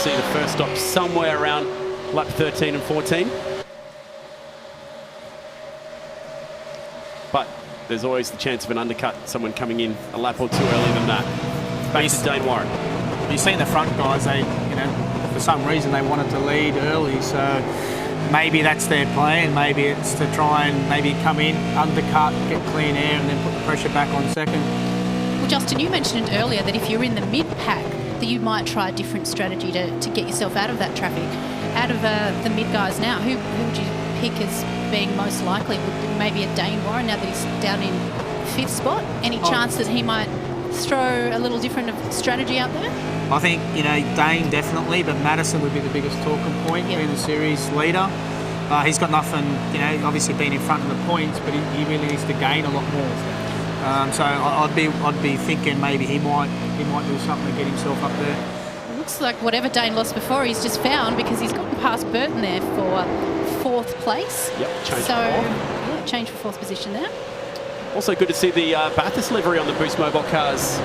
see the first stop somewhere around lap 13 and 14. But there's always the chance of an undercut, someone coming in a lap or two earlier than that. Back to Dane Warren. You've seen the front guys, they, you know, for some reason they wanted to lead early, so maybe that's their plan. Maybe it's to try and maybe come in, undercut, get clean air, and then put the pressure back on second. Well, Justin, you mentioned earlier that if you're in the mid-pack, that you might try a different strategy to get yourself out of that traffic. Out of the mid guys now, who would you pick as being most likely? Would maybe a Dane Warren now that he's down in 5th spot? Any chance that he might throw a little different strategy out there? I think, you know, Dane definitely, but Madison would be the biggest talking point, being the series leader. He's got nothing, you know, obviously being in front of the points, but he really needs to gain a lot more. So I'd be thinking maybe he might do something to get himself up there. It looks like whatever Dane lost before, he's just found, because he's gotten past Burton there for 4th place. Yep, change so yeah, change for 4th position there. Also good to see the Bathurst livery on the Boost Mobile cars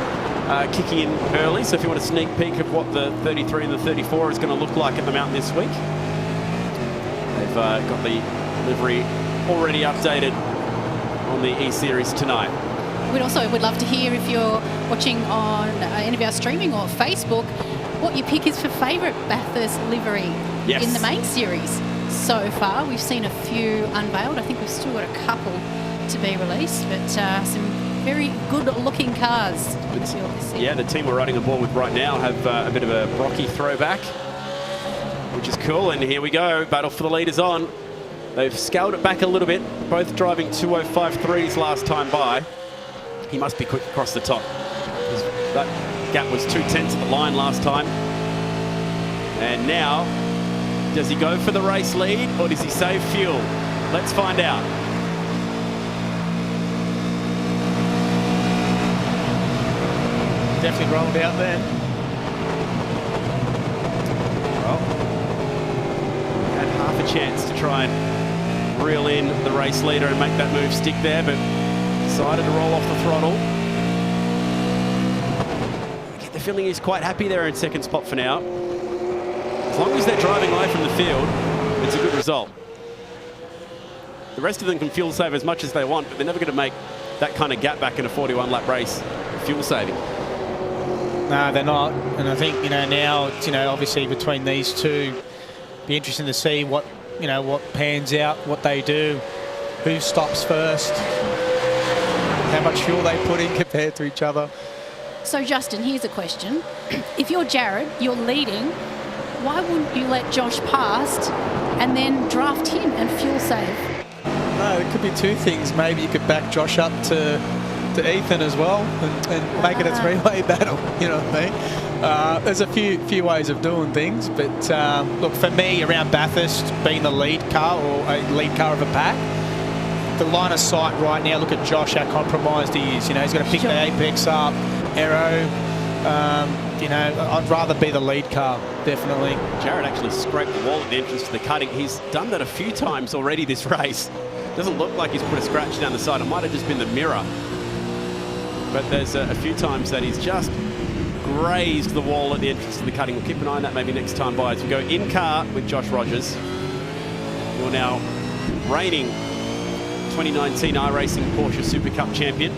kicking in early. So if you want a sneak peek of what the 33 and the 34 is going to look like at the mountain this week, they've got the livery already updated on the E-Series tonight. We'd love to hear, if you're watching on any of our streaming or Facebook, what your pick is for favourite Bathurst livery in the main series so far. We've seen a few unveiled. I think we've still got a couple to be released, but some very good-looking cars. Yeah, the team we're riding aboard with right now have a bit of a Brocky throwback, which is cool. And here we go, battle for the lead is on. They've scaled it back a little bit, both driving 2:05.3s last time by. He must be quick across the top. That gap was 2/10 at the line last time. And now, does he go for the race lead or does he save fuel? Let's find out. Definitely rolled out there. Well, had half a chance to try and reel in the race leader and make that move stick there, but decided to roll off the throttle. I get the feeling he's quite happy there in 2nd spot for now. As long as they're driving away from the field, it's a good result. The rest of them can fuel save as much as they want, but they're never going to make that kind of gap back in a 41-lap race fuel saving. No, they're not. And I think, you know, now, you know, obviously between these two, be interesting to see what, you know, what pans out, what they do, who stops first, how much fuel they put in compared to each other. So, Justin, here's a question. If you're Jared, you're leading, why wouldn't you let Josh past and then draft him and fuel save? No, it could be two things. Maybe you could back Josh up to Ethan as well and make it a three-way battle, you know what I mean? There's a few ways of doing things, but look, for me, around Bathurst being the lead car or a lead car of a pack, the line of sight right now, look at Josh, how compromised he is. You know, he's going to pick the apex up, aero. You know, I'd rather be the lead car, definitely. Jared actually scraped the wall at the entrance to the cutting. He's done that a few times already this race. Doesn't look like he's put a scratch down the side. It might have just been the mirror. But there's a few times that he's just grazed the wall at the entrance to the cutting. We'll keep an eye on that maybe next time by as we go in car with Josh Rogers. You're now reigning 2019 iRacing Porsche Super Cup champion.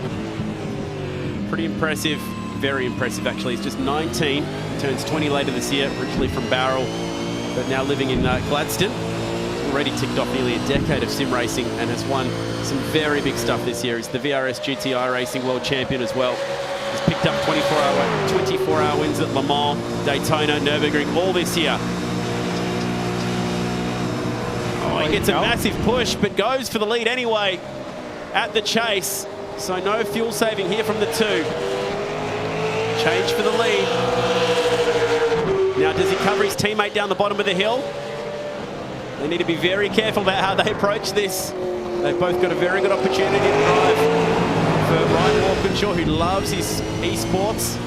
Pretty impressive, very impressive actually. He's just 19, turns 20 later this year, originally from Barrel, but now living in Gladstone. Already ticked off nearly a decade of sim racing and has won some very big stuff this year. He's the VRS GTI Racing World Champion as well. He's picked up 24-hour wins at Le Mans, Daytona, Nürburgring, all this year. Oh, he gets a massive push, but goes for the lead anyway at the chase. So no fuel saving here from the two. Change for the lead. Now, does he cover his teammate down the bottom of the hill? They need to be very careful about how they approach this. They've both got a very good opportunity to drive for Ryan Walkinshaw, who loves his esports.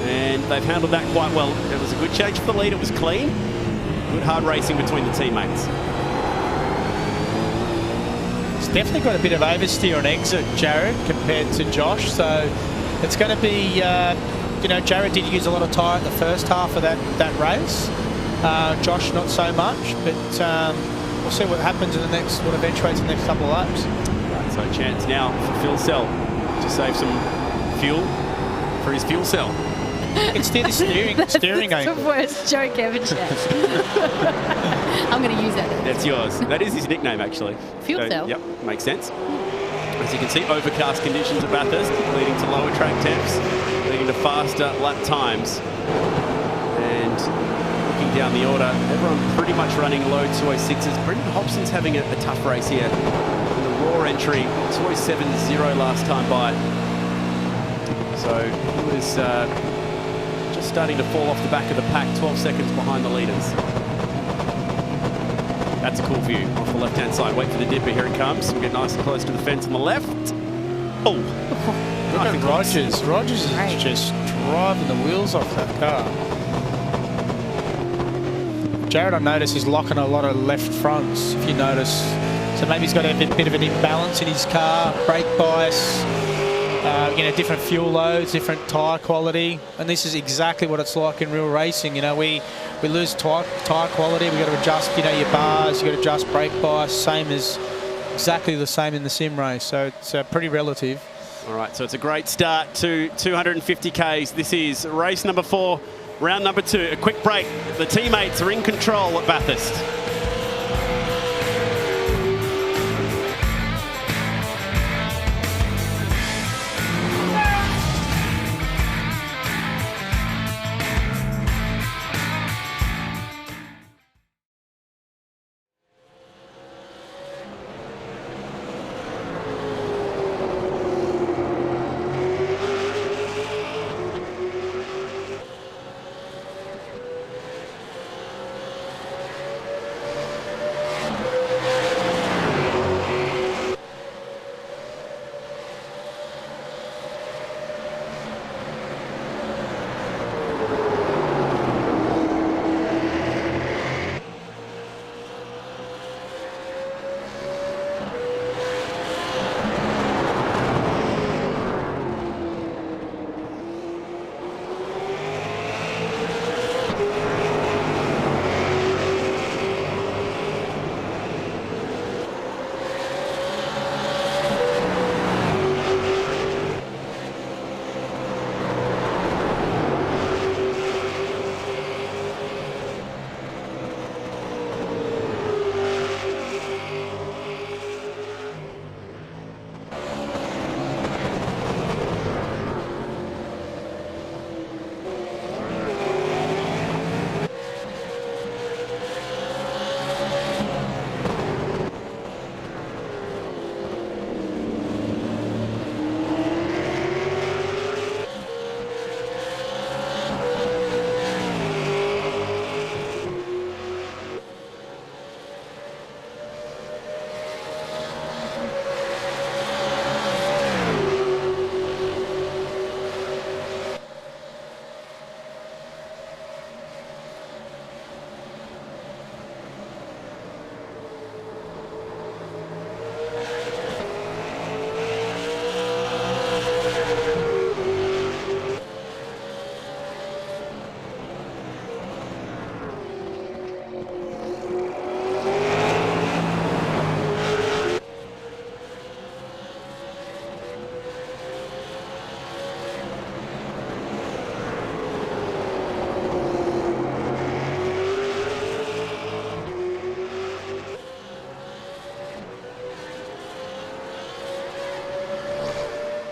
And they've handled that quite well. It was a good change for the lead. It was clean. Good hard racing between the teammates. It's definitely got a bit of oversteer on exit, Jared, compared to Josh. So it's going to be, Jared did use a lot of tyre at the first half of that race. Josh, not so much, but we'll see what happens in the next, what eventuates in the next couple of laps. Right, so chance now for Phil Cell to save some fuel for his fuel cell. You can steer the steering That's angle. the worst joke ever, Jeff. I'm going to use that. That's yours. That is his nickname, actually. Fuel cell. Yep, makes sense. As you can see, overcast conditions at Bathurst, leading to lower track temps, leading to faster lap times. And looking down the order, everyone pretty much running low 206s. Brendan Hobson's having a tough race here. In the raw entry, 207.0 last time by. So he was just starting to fall off the back of the pack, 12 seconds behind the leaders. That's a cool view off the left-hand side. Wait for the dipper. Here it comes. We'll get nice and close to the fence on the left. Oh, Look at Rogers. Rogers is just driving the wheels off that car. Jared, I notice, is locking a lot of left fronts, if you notice. So maybe he's got a bit of an imbalance in his car, brake bias, different fuel loads, different tyre quality. And this is exactly what it's like in real racing. We lose tyre quality. We've got to adjust, your bars. You've got to adjust brake bias. Exactly the same in the sim race. So it's pretty relative. All right, so it's a great start to 250 Ks. This is race number 4, round number 2. A quick break. The teammates are in control at Bathurst.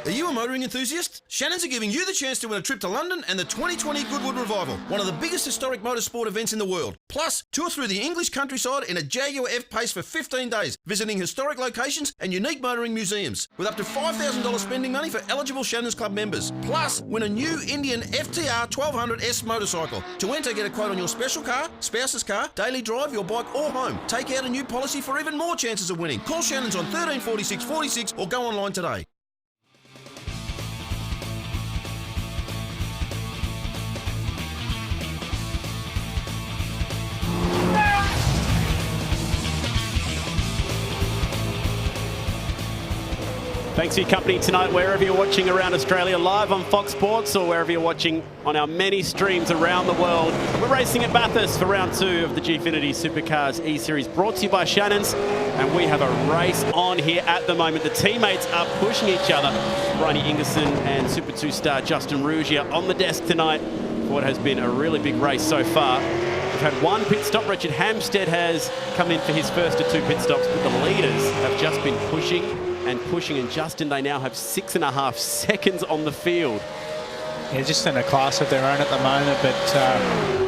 Are you a motoring enthusiast? Shannons are giving you the chance to win a trip to London and the 2020 Goodwood Revival, one of the biggest historic motorsport events in the world. Plus, tour through the English countryside in a Jaguar F-Pace for 15 days, visiting historic locations and unique motoring museums, with up to $5,000 spending money for eligible Shannons Club members. Plus, win a new Indian FTR 1200S motorcycle. To enter, get a quote on your special car, spouse's car, daily drive, your bike or home. Take out a new policy for even more chances of winning. Call Shannons on 13 46 46 or go online today. Thanks for your company tonight, wherever you're watching around Australia, live on Fox Sports, or wherever you're watching on our many streams around the world. We're racing at Bathurst for round 2 of the Gfinity Supercars E-Series, brought to you by Shannon's, and we have a race on here at the moment. The teammates are pushing each other. Bryony Ingerson and Super 2 star Justin Rugia on the desk tonight for what has been a really big race so far. We've had one pit stop. Richard Hampstead has come in for his first of 2 pit stops, but the leaders have just been pushing and pushing, and Justin, they now have 6.5 seconds on the field. Yeah, just in a class of their own at the moment, but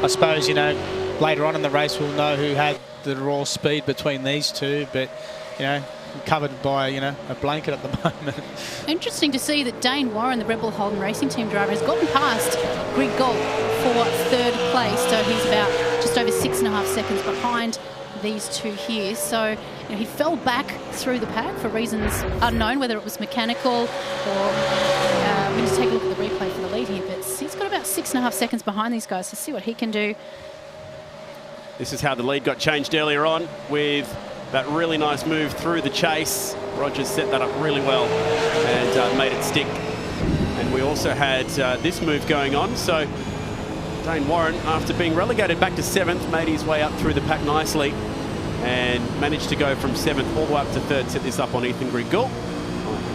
I suppose, you know, later on in the race we'll know who had the raw speed between these two, but, you know, covered by, you know, a blanket at the moment. Interesting to see that Dane Warren, the Red Bull Holden Racing Team driver, has gotten past Greg Galt for 3rd place, so he's about just over 6.5 seconds behind these two here. So, you know, he fell back through the pack for reasons unknown, whether it was mechanical or we just take a look at the replay for the lead here, but he's got about 6.5 seconds behind these guys to see what he can do. This is how the lead got changed earlier on with that really nice move through the chase. Rogers set that up really well and made it stick. And we also had this move going on. So Dane Warren, after being relegated back to 7th, made his way up through the pack nicely and managed to go from 7th all the way up to 3rd, set this up on Ethan Griggle.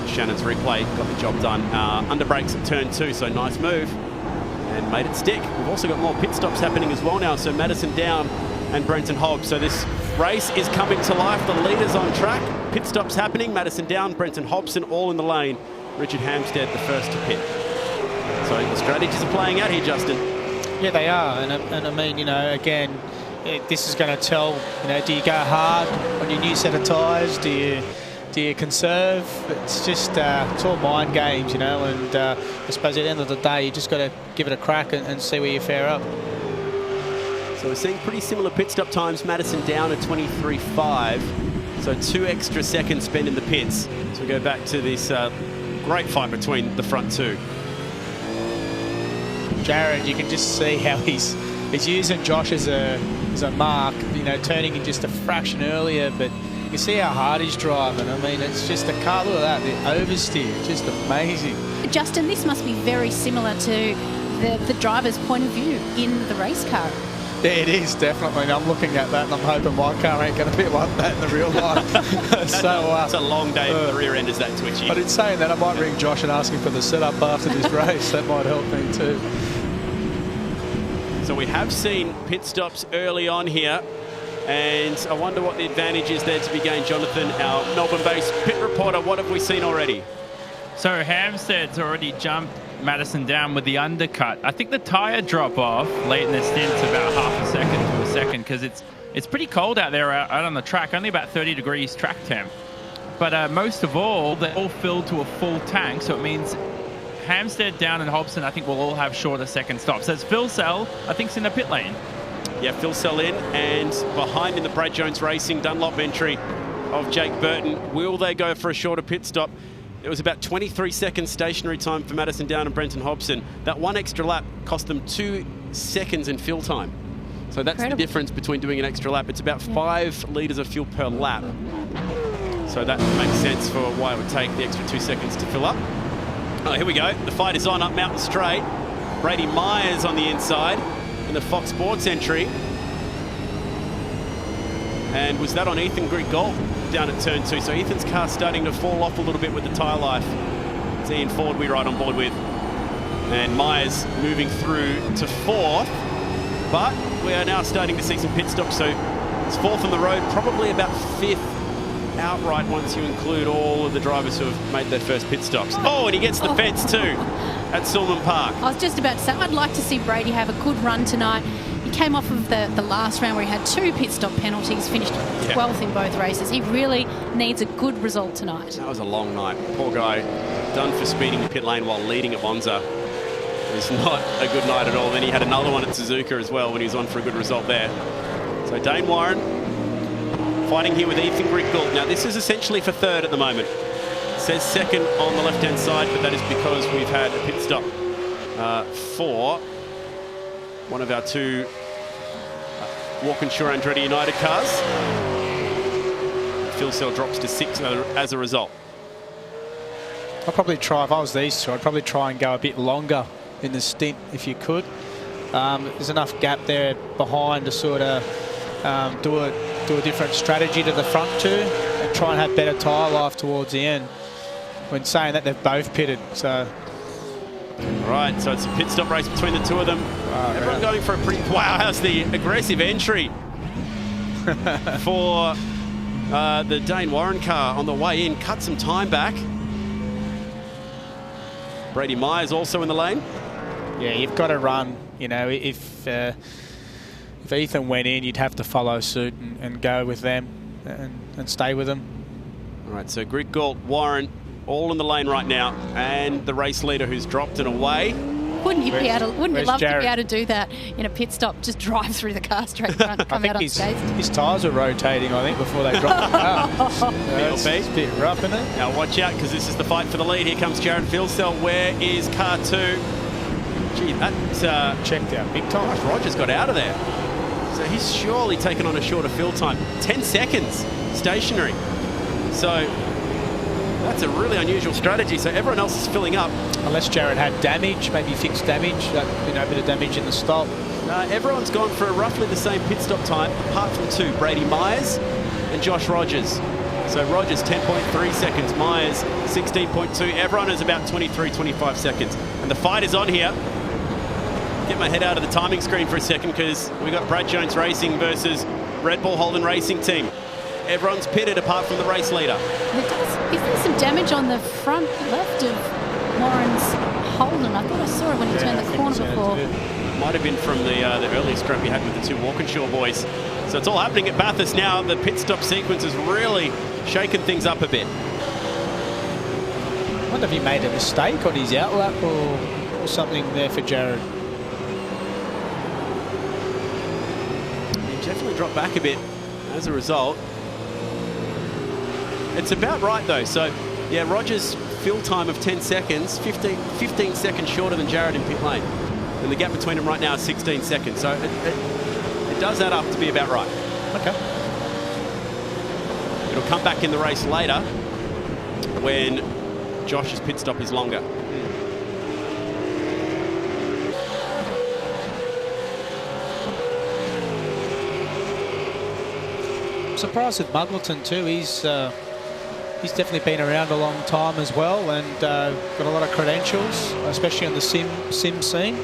Shannon's replay got the job done. Under brakes at turn 2, so nice move and made it stick. We've also got more pit stops happening as well now, so Madison Down and Brenton Hobbs. So this race is coming to life. The leaders on track. Pit stops happening. Madison Down, Brenton Hobson all in the lane. Richard Hampstead the first to pit. So the strategies are playing out here, Justin. Yeah, they are. And I mean, you know, again, this is going to tell, you know, do you go hard on your new set of tyres? Do you conserve? It's just, it's all mind games, you know, and I suppose at the end of the day, you just got to give it a crack and see where you fare up. So we're seeing pretty similar pit stop times. Madison Down at 23.5. So 2 extra seconds spent in the pits. So we go back to this great fight between the front two. Jared, you can just see how he's using Josh as a mark, you know, turning in just a fraction earlier, but you see how hard he's driving. I mean, it's just a car, look at that, the oversteer, just amazing. Justin, this must be very similar to the driver's point of view in the race car. Yeah, it is, definitely. And I'm looking at that and I'm hoping my car ain't going to be like that in the real life. So it's a long day if the rear end is that twitchy. But in saying that, I might ring Josh and ask him for the setup after this race. That might help me too. So we have seen pit stops early on here, and I wonder what the advantage is there to be gained. Jonathan, our Melbourne-based pit reporter, what have we seen already? So Hampstead's already jumped Madison Down with the undercut. I think the tyre drop off late in the stint's about half a second to a second, because it's pretty cold out there out on the track, only about 30 degrees track temp. But most of all, they're all filled to a full tank, so it means Hampstead, Down and Hobson, I think, will all have shorter second stops. As Phil Sell, I think, is in the pit lane. Yeah, Phil Sell in, and behind in the Brad Jones Racing Dunlop entry of Jake Burton. Will they go for a shorter pit stop? It was about 23 seconds stationary time for Madison Down and Brenton Hobson. That one extra lap cost them 2 seconds in fill time. So that's the difference between doing an extra lap. It's about 5 litres of fuel per lap. So that makes sense for why it would take the extra 2 seconds to fill up. Oh, here we go. The fight is on up Mountain Straight. Brady Myers on the inside in the Fox Sports entry. And was that on Ethan Griggle down at turn 2? So Ethan's car starting to fall off a little bit with the tyre life. It's Ian Ford we ride on board with. And Myers moving through to 4th. But we are now starting to see some pit stops. So it's 4th on the road, probably about 5th outright once you include all of the drivers who have made their first pit stops. Oh, and he gets the fence too at Silman Park. I was just about to say, I'd like to see Brady have a good run tonight. He came off of the last round where he had 2 pit stop penalties, finished 12th in both races. He really needs a good result tonight. That was a long night. Poor guy, done for speeding the pit lane while leading at Monza. It was not a good night at all. Then he had another one at Suzuka as well when he was on for a good result there. So Dane Warren fighting here with Ethan Griggle. Now this is essentially for 3rd at the moment. It says 2nd on the left-hand side, but that is because we've had a pit stop for one of our 2 Walkinshaw Andretti United cars. Phil Sell drops to 6th as a result. I'd probably try, if I was these two, I'd probably try and go a bit longer in the stint if you could. There's enough gap there behind to sort of do a different strategy to the front two and try and have better tyre life towards the end. When saying that, they've both pitted, so... Right, so it's a pit stop race between the two of them. Everyone going for a pretty... Wow, how's the aggressive entry for the Dane Warren car on the way in. Cut some time back. Brady Myers also in the lane. Yeah, you've got to run. You know, if Ethan went in, you'd have to follow suit and go with them and stay with them. All right, so Greg Galt, Warren, all in the lane right now, and the race leader who's dropped and away. Wouldn't you love Jared? to be able to do that in a pit stop? Just drive through the car straight front, come out unscathed. His tyres are rotating, I think, before they drop the car. It's a bit rough, isn't it? Now watch out, because this is the fight for the lead. Here comes Jared Filsell. Where is car 2? Gee, that's checked out big time. Josh Rogers got out of there. So he's surely taken on a shorter fill time. 10 seconds stationary. So that's a really unusual strategy. So everyone else is filling up. Unless Jared had damage, maybe fixed damage, a bit of damage in the stop. Everyone's gone for roughly the same pit stop time, apart from 2, Brady Myers and Josh Rogers. So Rogers 10.3 seconds, Myers 16.2. Everyone is about 23, 25 seconds. And the fight is on here. Get my head out of the timing screen for a second, because we got Brad Jones Racing versus Red Bull Holden Racing Team. Everyone's pitted apart from the race leader. Is there some damage on the front left of Warren's Holden? I thought I saw it when he turned the corner before. Might have been from the earlier scrap we had with the 2 Walkinshaw boys. So it's all happening at Bathurst now. The pit stop sequence has really shaken things up a bit. I wonder if he made a mistake on his outlap or something there for Jared. He definitely dropped back a bit as a result. It's about right though. So yeah, Rogers fill time of 10 seconds, 15 seconds shorter than Jared in pit lane. And the gap between them right now is 16 seconds. So it does add up to be about right. Okay. It'll come back in the race later when Josh's pit stop is longer. I'm surprised with Muggleton too. He's definitely been around a long time as well, and got a lot of credentials, especially on the sim scene.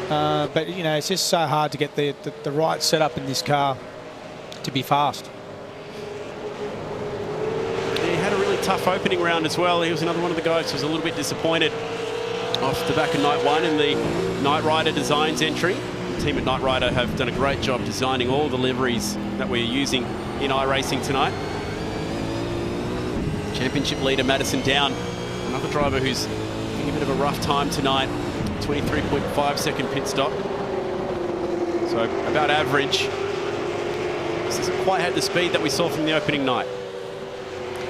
But you know, it's just so hard to get the right setup in this car to be fast. He had a really tough opening round as well. He was another one of the guys who was a little bit disappointed off the back of night 1 in the Knight Rider Designs entry. The team at Knight Rider have done a great job designing all the liveries that we're using in iRacing tonight. Championship leader Madison Down, another driver who's getting a bit of a rough time tonight. 23.5 second pit stop. So about average. This hasn't quite had the speed that we saw from the opening night.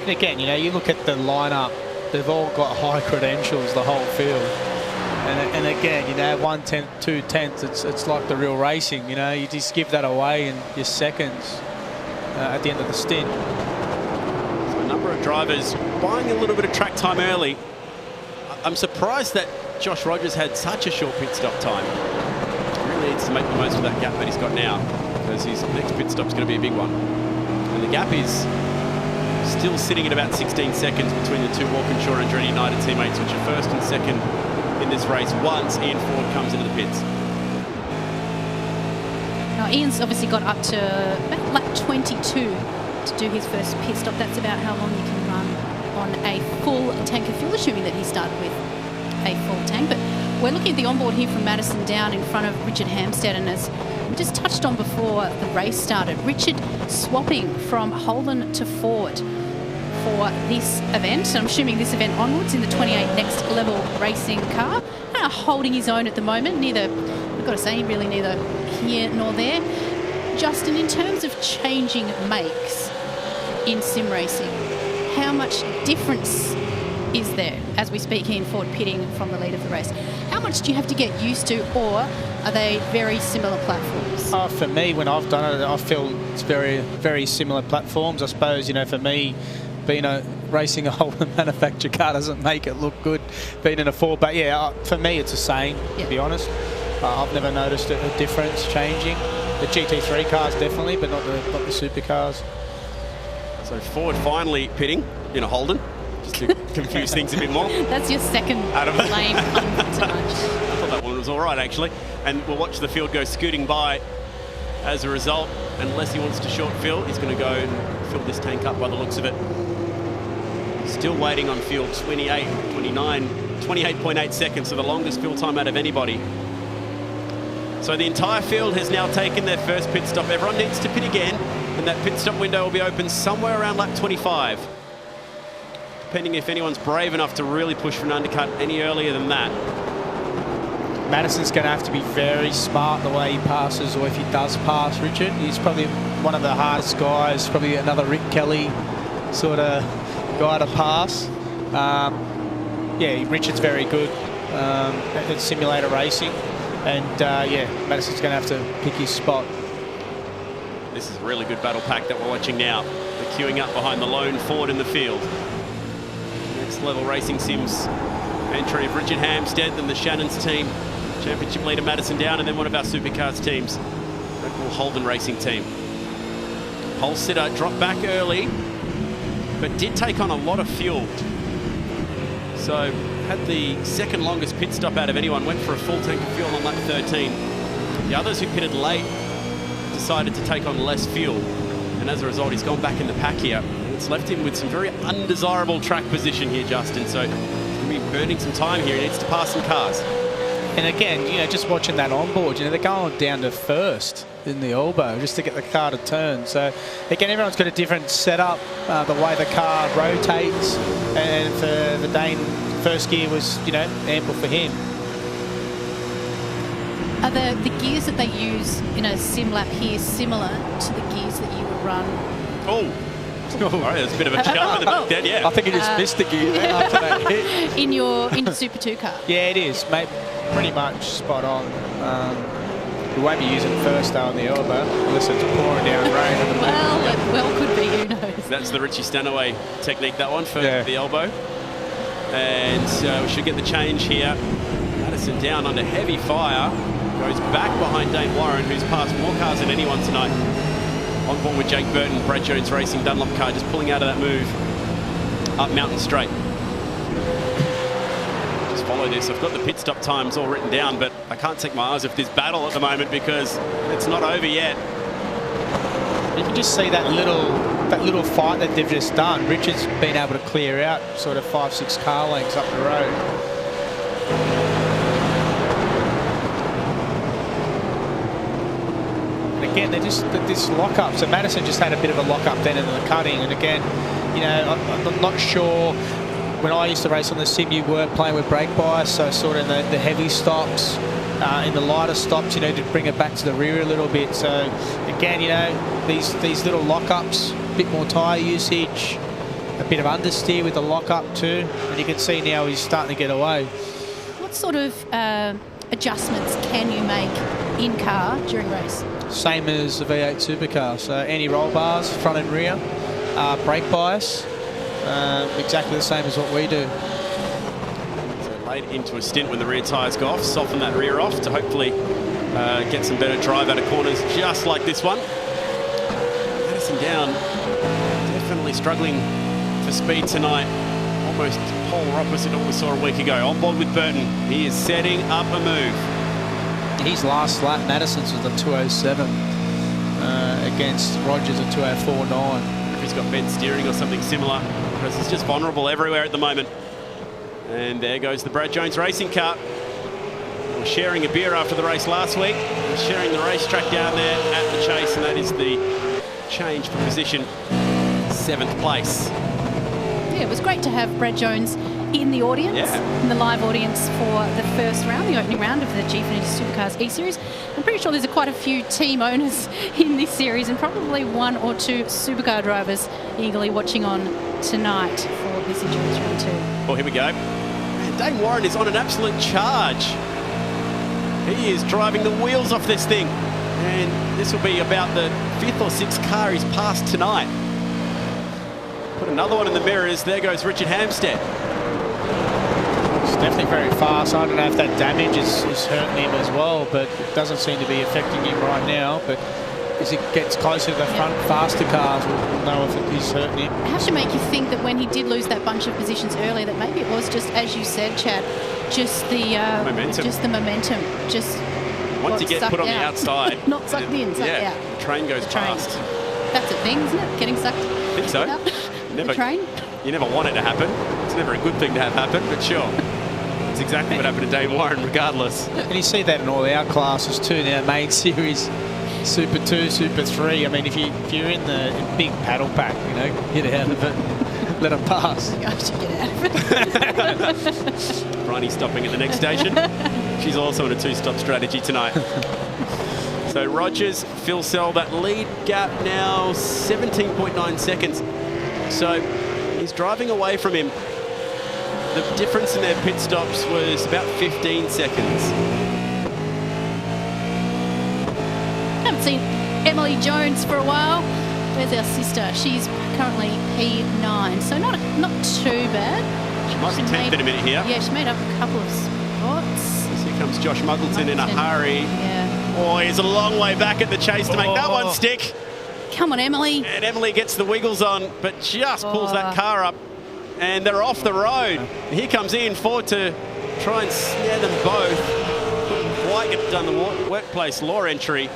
And again, you know, you look at the lineup, they've all got high credentials, the whole field. And again, you know, 1/10, 2/10, it's like the real racing. You know, you just give that away in your seconds at the end of the stint. So a number of drivers buying a little bit of track time early. I'm surprised that Josh Rogers had such a short pit stop time. He really needs to make the most of that gap that he's got now, because his next pit stop's going to be a big one. And the gap is still sitting at about 16 seconds between the 2 Walkinshaw and Andretti United teammates, which are first and second in this race once Ian Ford comes into the pits. Now, Ian's obviously got up to about lap 22 to do his first pit stop. That's about how long you can run on a full tank of fuel, assuming that he started with a full tank. But we're looking at the onboard here from Madison Down in front of Richard Hampstead, and as we just touched on before the race started, Richard swapping from Holden to Ford for this event. And I'm assuming this event onwards in the 28 Next Level Racing car. Holding his own at the moment. I've got to say, really neither here nor there. Justin, in terms of changing makes in sim racing, how much difference is there as we speak here in Ford pitting from the lead of the race? How much do you have to get used to, or are they very similar platforms? For me, when I've done it, I feel it's very, very similar platforms. I suppose, you know, for me, being racing a Holden manufactured car doesn't make it look good being in a Ford. But yeah, for me, it's the same, to be honest. I've never noticed a difference changing. The GT3 cars definitely, but not the supercars. So Ford finally pitting in a Holden, just to confuse things a bit more. That's your second lame pun tonight. I thought that one was all right, actually. And we'll watch the field go scooting by as a result. Unless he wants to short fill, he's going to go and fill this tank up by the looks of it. Still waiting on field 28.8 seconds, so the longest fill time out of anybody. So the entire field has now taken their first pit stop. Everyone needs to pit again, and that pit stop window will be open somewhere around lap 25. Depending if anyone's brave enough to really push for an undercut any earlier than that. Madison's going to have to be very smart the way he passes, or if he does pass Richard. He's probably one of the hardest guys, probably another Rick Kelly sort of guy to pass. Yeah, Richard's very good at simulator racing. And yeah, Madison's going to have to pick his spot. This is a really good battle pack that we're watching now. They're queuing up behind the lone Ford in the field. Next level racing sims entry of Richard Hampstead, then the Shannon's team. Championship leader Madison Down, and then one of our Supercars teams, Red Bull Holden Racing team. Pole sitter dropped back early, but did take on a lot of fuel. So had the second longest pit stop out of anyone, went for a full tank of fuel on lap 13. The others who pitted late decided to take on less fuel, and as a result he's gone back in the pack here. It's left him with some very undesirable track position here, Justin, so he's going to be burning some time here. He needs to pass some cars. And again, you know, just watching that onboard, you know, they're going down to first in the elbow just to get the car to turn. So again, everyone's got a different setup, the way the car rotates, and for the Dane, first gear was, you know, ample for him. Are the gears that they use in a sim lap here similar to the gears that you would run? All right, there's a bit of a jump in the back there, yeah. I think he just missed the gear there after that hit. In your Super 2 car? Yeah, it is, mate. Pretty much spot on. We won't be using first though on the elbow unless it's pouring down rain. Well, it well could be, who knows. That's the Richie Stanaway technique, that one, for the elbow. And we should get the change here. Madison Down under heavy fire. Goes back behind Dane Warren, who's passed more cars than anyone tonight. On board with Jake Burton, Brad Jones Racing Dunlop car, just pulling out of that move up Mountain Straight. Just follow this. I've got the pit stop times all written down, but I can't take my eyes off this battle at the moment because it's not over yet. You can just see that little fight that they've just done. Richard's been able to clear out sort of 5-6 car lengths up the road. Again, they're just this lock-up. So Madison just had a bit of a lock-up then in the cutting. And again, you know, I'm not sure. When I used to race on the sim, you were playing with brake bias, so sort of the heavy stops, in the lighter stops, you know, to bring it back to the rear a little bit. So again, you know, these little lock-ups, a bit more tyre usage, a bit of understeer with the lock-up too. And you can see now he's starting to get away. What sort of adjustments can you make in car during race? Same as the V8 Supercar, so anti-roll bars, front and rear, brake bias, exactly the same as what we do. So laid into a stint when the rear tyres go off, soften that rear off to hopefully get some better drive out of corners just like this one. Madison Down, definitely struggling for speed tonight. Almost polar opposite of what we saw a week ago. On board with Burton, he is setting up a move. His last lap, Madison's was a 2:07 against Rogers at 2:04.9. If he's got bent steering or something similar, because he's just vulnerable everywhere at the moment. And there goes the Brad Jones Racing car. We're sharing a beer after the race last week. We're sharing the racetrack down there at the Chase, and that is the change for position, 7th place. Yeah, it was great to have Brad Jones in the audience, in the live audience for the first round, the opening round of the Gfinity Supercars E-Series. I'm pretty sure there's quite a few team owners in this series and probably 1 or 2 supercar drivers eagerly watching on tonight for this endurance round 2. Well, here we go. And Dane Warren is on an absolute charge. He is driving the wheels off this thing. And this will be about the 5th or 6th car he's passed tonight. Put another one in the mirrors. There goes Richard Hampstead. It's definitely very fast. I don't know if that damage is hurting him as well, but it doesn't seem to be affecting him right now. But as it gets closer to the front, faster cars, we'll know if it is hurting him. I have to make you think that when he did lose that bunch of positions earlier, that maybe it was just, as you said, Chad, just the momentum. Just once you get put on the outside, not sucked in, sucked out. The train goes past. That's a thing, isn't it? Getting sucked. I think so. The train. You never want it to happen. It's never a good thing to have happen, but sure. It's exactly what happened to Dane Warren, regardless. And you see that in all our classes too now, main series, Super 2, Super 3. I mean, if you're in the big paddle pack, get out of it, let them pass. I should get out of it. Bryony stopping at the next station. She's also in a 2-stop strategy tonight. So Rogers, Phil Sell, that lead gap now 17.9 seconds. So he's driving away from him. The difference in their pit stops was about 15 seconds. Haven't seen Emily Jones for a while. Where's our sister? She's currently P9, so not too bad. She might be 10th in a minute here. Yeah, she made up a couple of spots. Here comes Josh Muggleton in a hurry. Yeah. Oh, he's a long way back at the chase to make that one stick. Come on, Emily. And Emily gets the wiggles on, but just pulls that car up. And they're off the road. And here comes Ian Ford to try and snare them both. Couldn't quite get done the workplace law entry.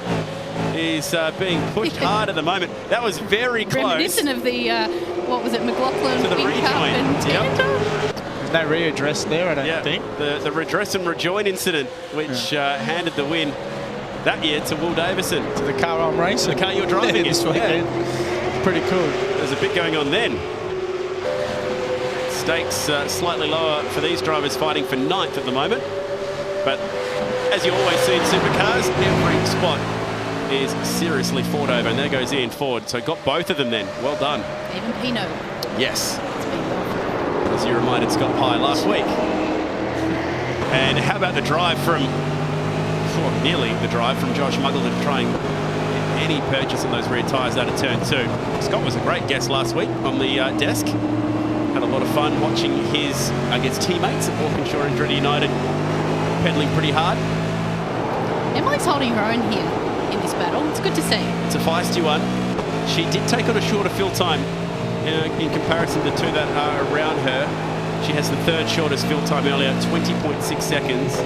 Is being pushed hard at the moment. That was very close. Reminiscent of the, what was it, McLaughlin to the Wing Cup and There's no readdress there, I don't think. The redress and rejoin incident, which handed the win that year to Will Davison. To the car I'm racing. The car you're driving this weekend. Pretty cool. There's a bit going on then. Stakes slightly lower for these drivers fighting for 9th at the moment. But as you always see in Supercars, every spot is seriously fought over. And there goes Ian Ford. So got both of them then. Well done. Even Pinot. Yes. As you reminded Scott Pye last week. And how about the drive from, nearly the drive from Josh Muggleton trying any purchase of those rear tyres out of turn 2. Scott was a great guest last week on the desk. Had a lot of fun watching his, teammates at Walkinshaw and Andretti United pedalling pretty hard. Emily's holding her own here in this battle. It's good to see. It's a feisty one. She did take on a shorter fill time in comparison to the two that are around her. She has the 3rd shortest fill time earlier, 20.6 seconds.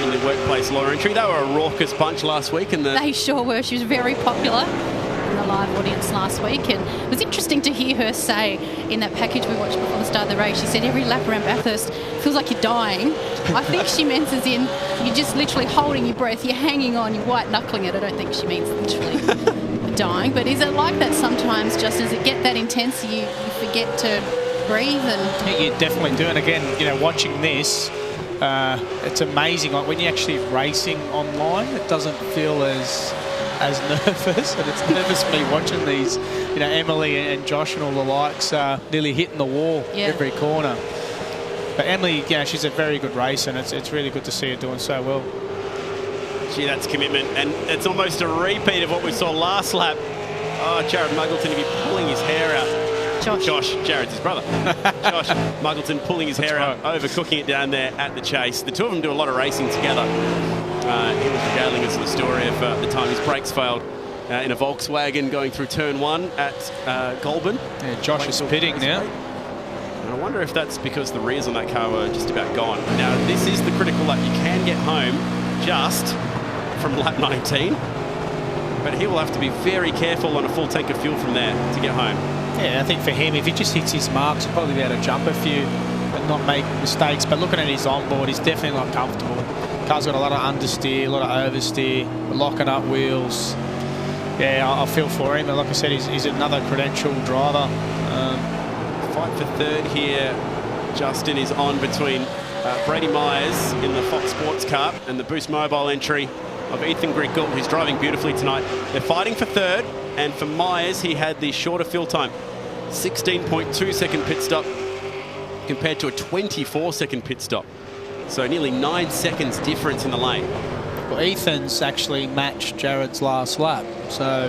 In the workplace law entry. They were a raucous bunch last week. They sure were. She was very popular in the live audience last week, and it was interesting to hear her say in that package we watched before the start of the race, she said every lap around Bathurst feels like you're dying. I think she means as in you're just literally holding your breath, you're hanging on, you're white knuckling it. I don't think she means literally dying, but is it like that sometimes, just as it get that intense you forget to breathe? And yeah, you definitely do. And again, watching this, it's amazing. Like when you're actually racing online, it doesn't feel as nervous, and it's nervous me watching these, Emily and Josh and all the likes nearly hitting the wall every corner. But Emily, she's a very good racer, and it's really good to see her doing so well. Gee, that's commitment, and it's almost a repeat of what we saw last lap. Oh, Jared Muggleton to be pulling his hair out. Josh, Jared's his brother. Josh Muggleton pulling his hair out, overcooking it down there at the chase. The two of them do a lot of racing together. He was regaling us the story of the time his brakes failed in a Volkswagen going through turn 1 at Goulburn. Yeah, Josh is pitting now. And I wonder if that's because the rears on that car were just about gone. Now, this is the critical lap. You can get home just from lap 19, but he will have to be very careful on a full tank of fuel from there to get home. Yeah, I think for him, if he just hits his marks, he'll probably be able to jump a few and not make mistakes. But looking at his onboard, he's definitely not comfortable. Car's got a lot of understeer, a lot of oversteer, locking up wheels. Yeah, I feel for him. And like I said, he's another credentialed driver. Fight for 3rd here. Justin is on between Brady Myers in the Fox Sports car and the Boost Mobile entry of Ethan Griggle, who's driving beautifully tonight. They're fighting for 3rd, and for Myers, he had the shorter fill time. 16.2 second pit stop compared to a 24 second pit stop. So nearly 9 seconds difference in the lane. Well, Ethan's actually matched Jared's last lap, so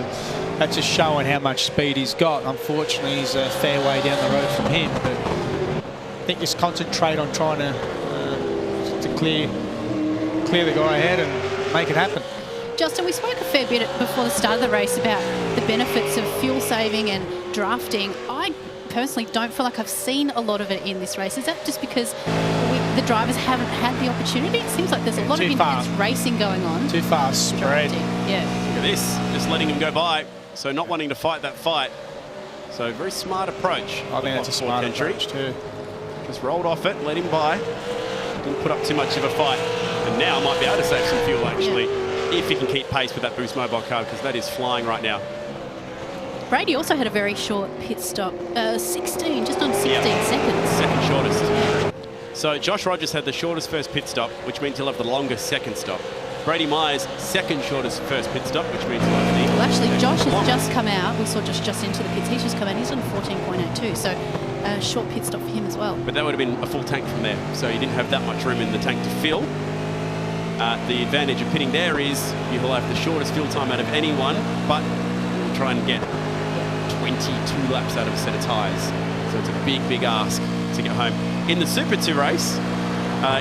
that's just showing how much speed he's got. Unfortunately, he's a fair way down the road from him, but I think just concentrate on trying to clear the guy ahead and make it happen. Justin, we spoke a fair bit before the start of the race about the benefits of fuel saving and drafting. I personally don't feel like I've seen a lot of it in this race. Is that just because the drivers haven't had the opportunity? It seems like there's a lot of intense racing going on. Too fast spread. Yeah. Look at this, just letting him go by. So not wanting to fight that fight. So very smart approach. I think that's a smart approach too. Just rolled off it, let him by. Didn't put up too much of a fight. And now might be able to save some fuel actually, if he can keep pace with that Boost Mobile car, because that is flying right now. Brady also had a very short pit stop, 16, just under 16 seconds. Second shortest. So Josh Rogers had the shortest first pit stop, which means he'll have the longest second stop. Brady Myers, second shortest first pit stop, which means he'll have the... Well, actually, Josh has just come out. We saw Josh just into the pits. He's just come out. He's on 14.82, so a short pit stop for him as well. But that would have been a full tank from there, so you didn't have that much room in the tank to fill. The advantage of pitting there is you will have the shortest fuel time out of anyone, but you'll try and get 22 laps out of a set of tyres. So it's a big, big ask to get home. In the Super 2 race,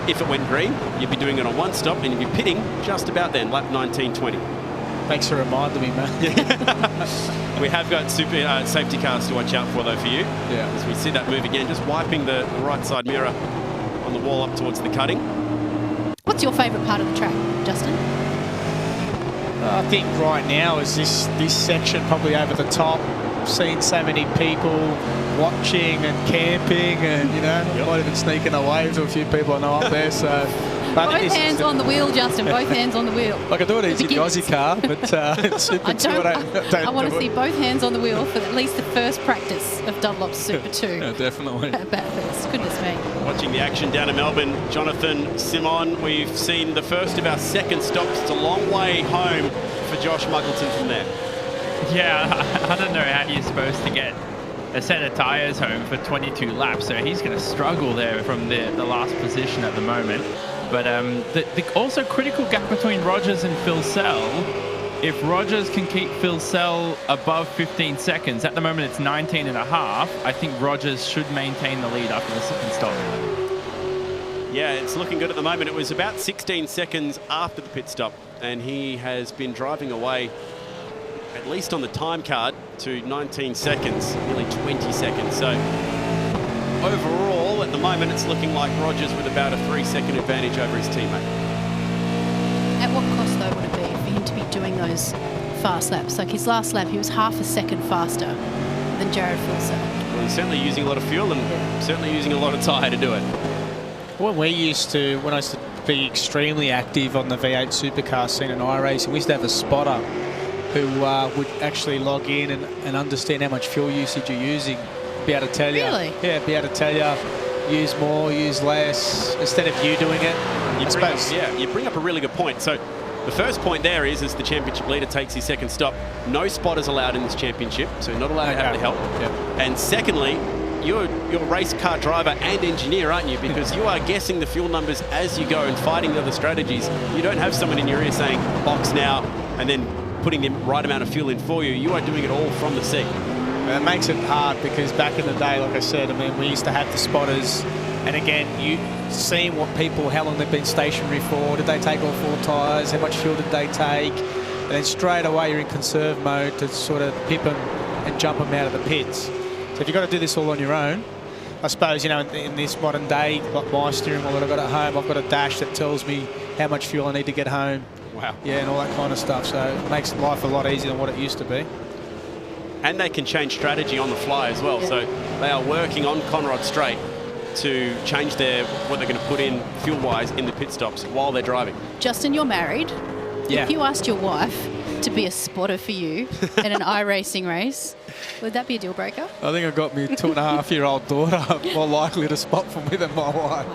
if it went green, you'd be doing it on one stop and you'd be pitting just about then, lap 19:20. Thanks for reminding me, man. We have got super safety cars to watch out for, though, for you. Yeah. As we see that move again, just wiping the right side mirror on the wall up towards the cutting. What's your favourite part of the track, Justin? I think right now is this section probably over the top. Seen so many people watching and camping, and might even sneaking away to a few people I know up there. So, both hands on the wheel, Justin. Both hands on the wheel. I can do it easy in the Aussie car, but Super 2 I want to see both hands on the wheel for at least the first practice of Dunlop's Super 2. Yeah, definitely. Bathurst. Goodness me. Watching the action down in Melbourne, Jonathan Simon, we've seen the first of our second stops. It's a long way home for Josh Muggleton from there. Yeah, I don't know how you're supposed to get a set of tyres home for 22 laps, so he's going to struggle there from the last position at the moment. But the also critical gap between Rogers and Phil Sell, if Rogers can keep Phil Sell above 15 seconds, at the moment it's 19 and a half, I think Rogers should maintain the lead after the second stop. Yeah, it's looking good at the moment. It was about 16 seconds after the pit stop, and he has been driving away, at least on the time card, to 19 seconds, nearly 20 seconds. So overall, at the moment, it's looking like Rogers with about a 3-second advantage over his teammate. At what cost, though, would it be for him to be doing those fast laps? Like his last lap, he was half a second faster than Jared Filson. Well, he's certainly using a lot of fuel and certainly using a lot of tyre to do it. When I used to be extremely active on the V8 supercar scene in iRacing, we used to have a spotter who would actually log in and understand how much fuel usage you're using, be able to tell you. Really? Yeah, be able to tell you, use more, use less, instead of you doing it. You bring up a really good point. So the first point there is, as the championship leader takes his second stop, no spotters allowed in this championship, so not allowed to have the help. Yeah. And secondly, you're a race car driver and engineer, aren't you? Because you are guessing the fuel numbers as you go and fighting the other strategies. You don't have someone in your ear saying, box now, and then putting the right amount of fuel in for you. You are doing it all from the seat. And it makes it hard because back in the day, like I said, we used to have the spotters, and again, you seeing what people, how long they've been stationary for, did they take all 4 tyres, how much fuel did they take, and then straight away you're in conserve mode to sort of pip them and jump them out of the pits. So if you've got to do this all on your own, I suppose, in this modern day, like my steering wheel that I've got at home, I've got a dash that tells me how much fuel I need to get home. Wow. Yeah, and all that kind of stuff. So it makes life a lot easier than what it used to be. And they can change strategy on the fly as well. Yeah. So they are working on Conrod Straight to change what they're going to put in fuel-wise in the pit stops while they're driving. Justin, you're married. Yeah. If you asked your wife to be a spotter for you in an iRacing race, would that be a deal breaker? I think I've got my 2.5-year-old daughter more likely to spot for me than my wife.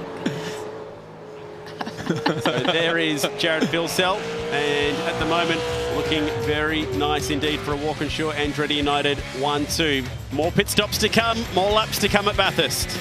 So there is Jared Filsell, and at the moment looking very nice indeed for a Walkinshaw Andretti United 1-2. More pit stops to come, more laps to come at Bathurst.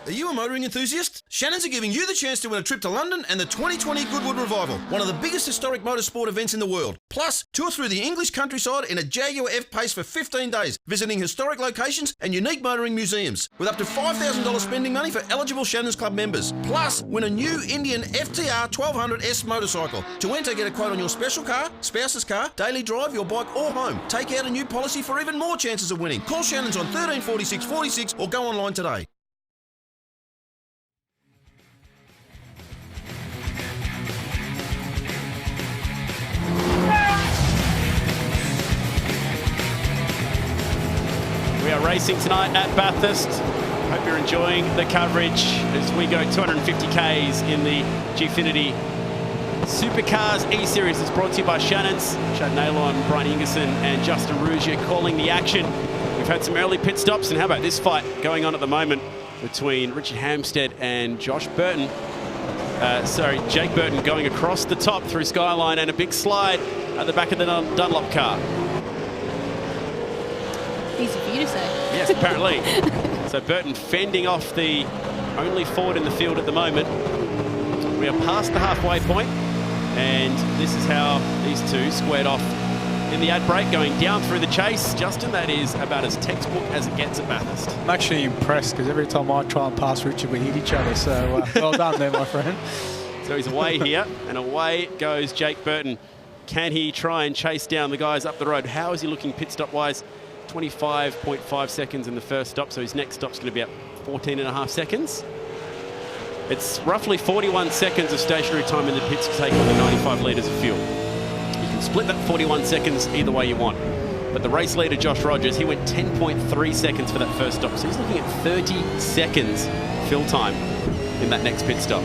Are you a motoring enthusiast? Shannons are giving you the chance to win a trip to London and the 2020 Goodwood Revival, one of the biggest historic motorsport events in the world. Plus, tour through the English countryside in a Jaguar F-Pace for 15 days, visiting historic locations and unique motoring museums, with up to $5,000 spending money for eligible Shannons Club members. Plus, win a new Indian FTR 1200S motorcycle. To enter, get a quote on your special car, spouse's car, daily drive, your bike or home. Take out a new policy for even more chances of winning. Call Shannons on 1346 46 or go online today. We are racing tonight at Bathurst. Hope you're enjoying the coverage as we go 250 Ks in the Gfinity Supercars E-Series. It's brought to you by Shannons. Chad Naylon, Brian Ingerson and Justin Rougier calling the action. We've had some early pit stops, and how about this fight going on at the moment between Richard Hampstead and Jake Burton going across the top through Skyline and a big slide at the back of the Dunlop car. Easy for you to say. Yes, apparently. So Burton fending off the only Ford in the field at the moment. We are past the halfway point, and this is how these two squared off in the ad break, going down through the chase. Justin, that is about as textbook as it gets at Bathurst. I'm actually impressed because every time I try and pass Richard, we hit each other. So well done there, my friend. So he's away here, and away goes Jake Burton. Can he try and chase down the guys up the road? How is he looking pit stop-wise? 25.5 seconds in the first stop, so his next stop's going to be at 14.5 seconds. It's roughly 41 seconds of stationary time in the pits to take on the 95 litres of fuel. You can split that 41 seconds either way you want. But the race leader, Josh Rogers, he went 10.3 seconds for that first stop, so he's looking at 30 seconds fill time in that next pit stop.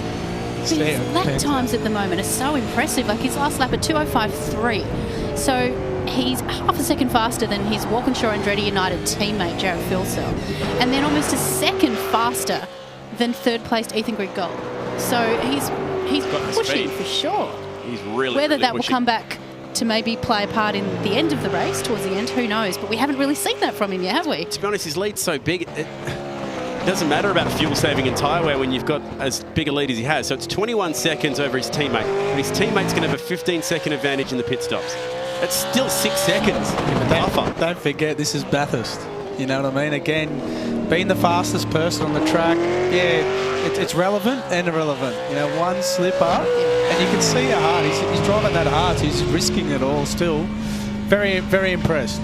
His lap times at the moment are so impressive. Like his last lap at 2:05.3. So he's half a second faster than his Walkinshaw Andretti United teammate, Jared Filsell. And then almost a second faster than third-placed Ethan Grigg-Gold. So he's pushing for sure. He's really Whether that pushing. will come back to maybe play a part in the end of the race, towards the end, who knows? But we haven't really seen that from him yet, have we? To be honest, his lead's so big, it doesn't matter about fuel saving and tyre wear when you've got as big a lead as he has. So it's 21 seconds over his teammate. And his teammate's going to have a 15-second advantage in the pit stops. It's still 6 seconds. Don't forget, this is Bathurst. You know what I mean? Again, being the fastest person on the track, yeah, it's relevant and irrelevant. You know, one slip up, and you can see how hard he's driving that hard. So he's risking it all still. Very, very impressed.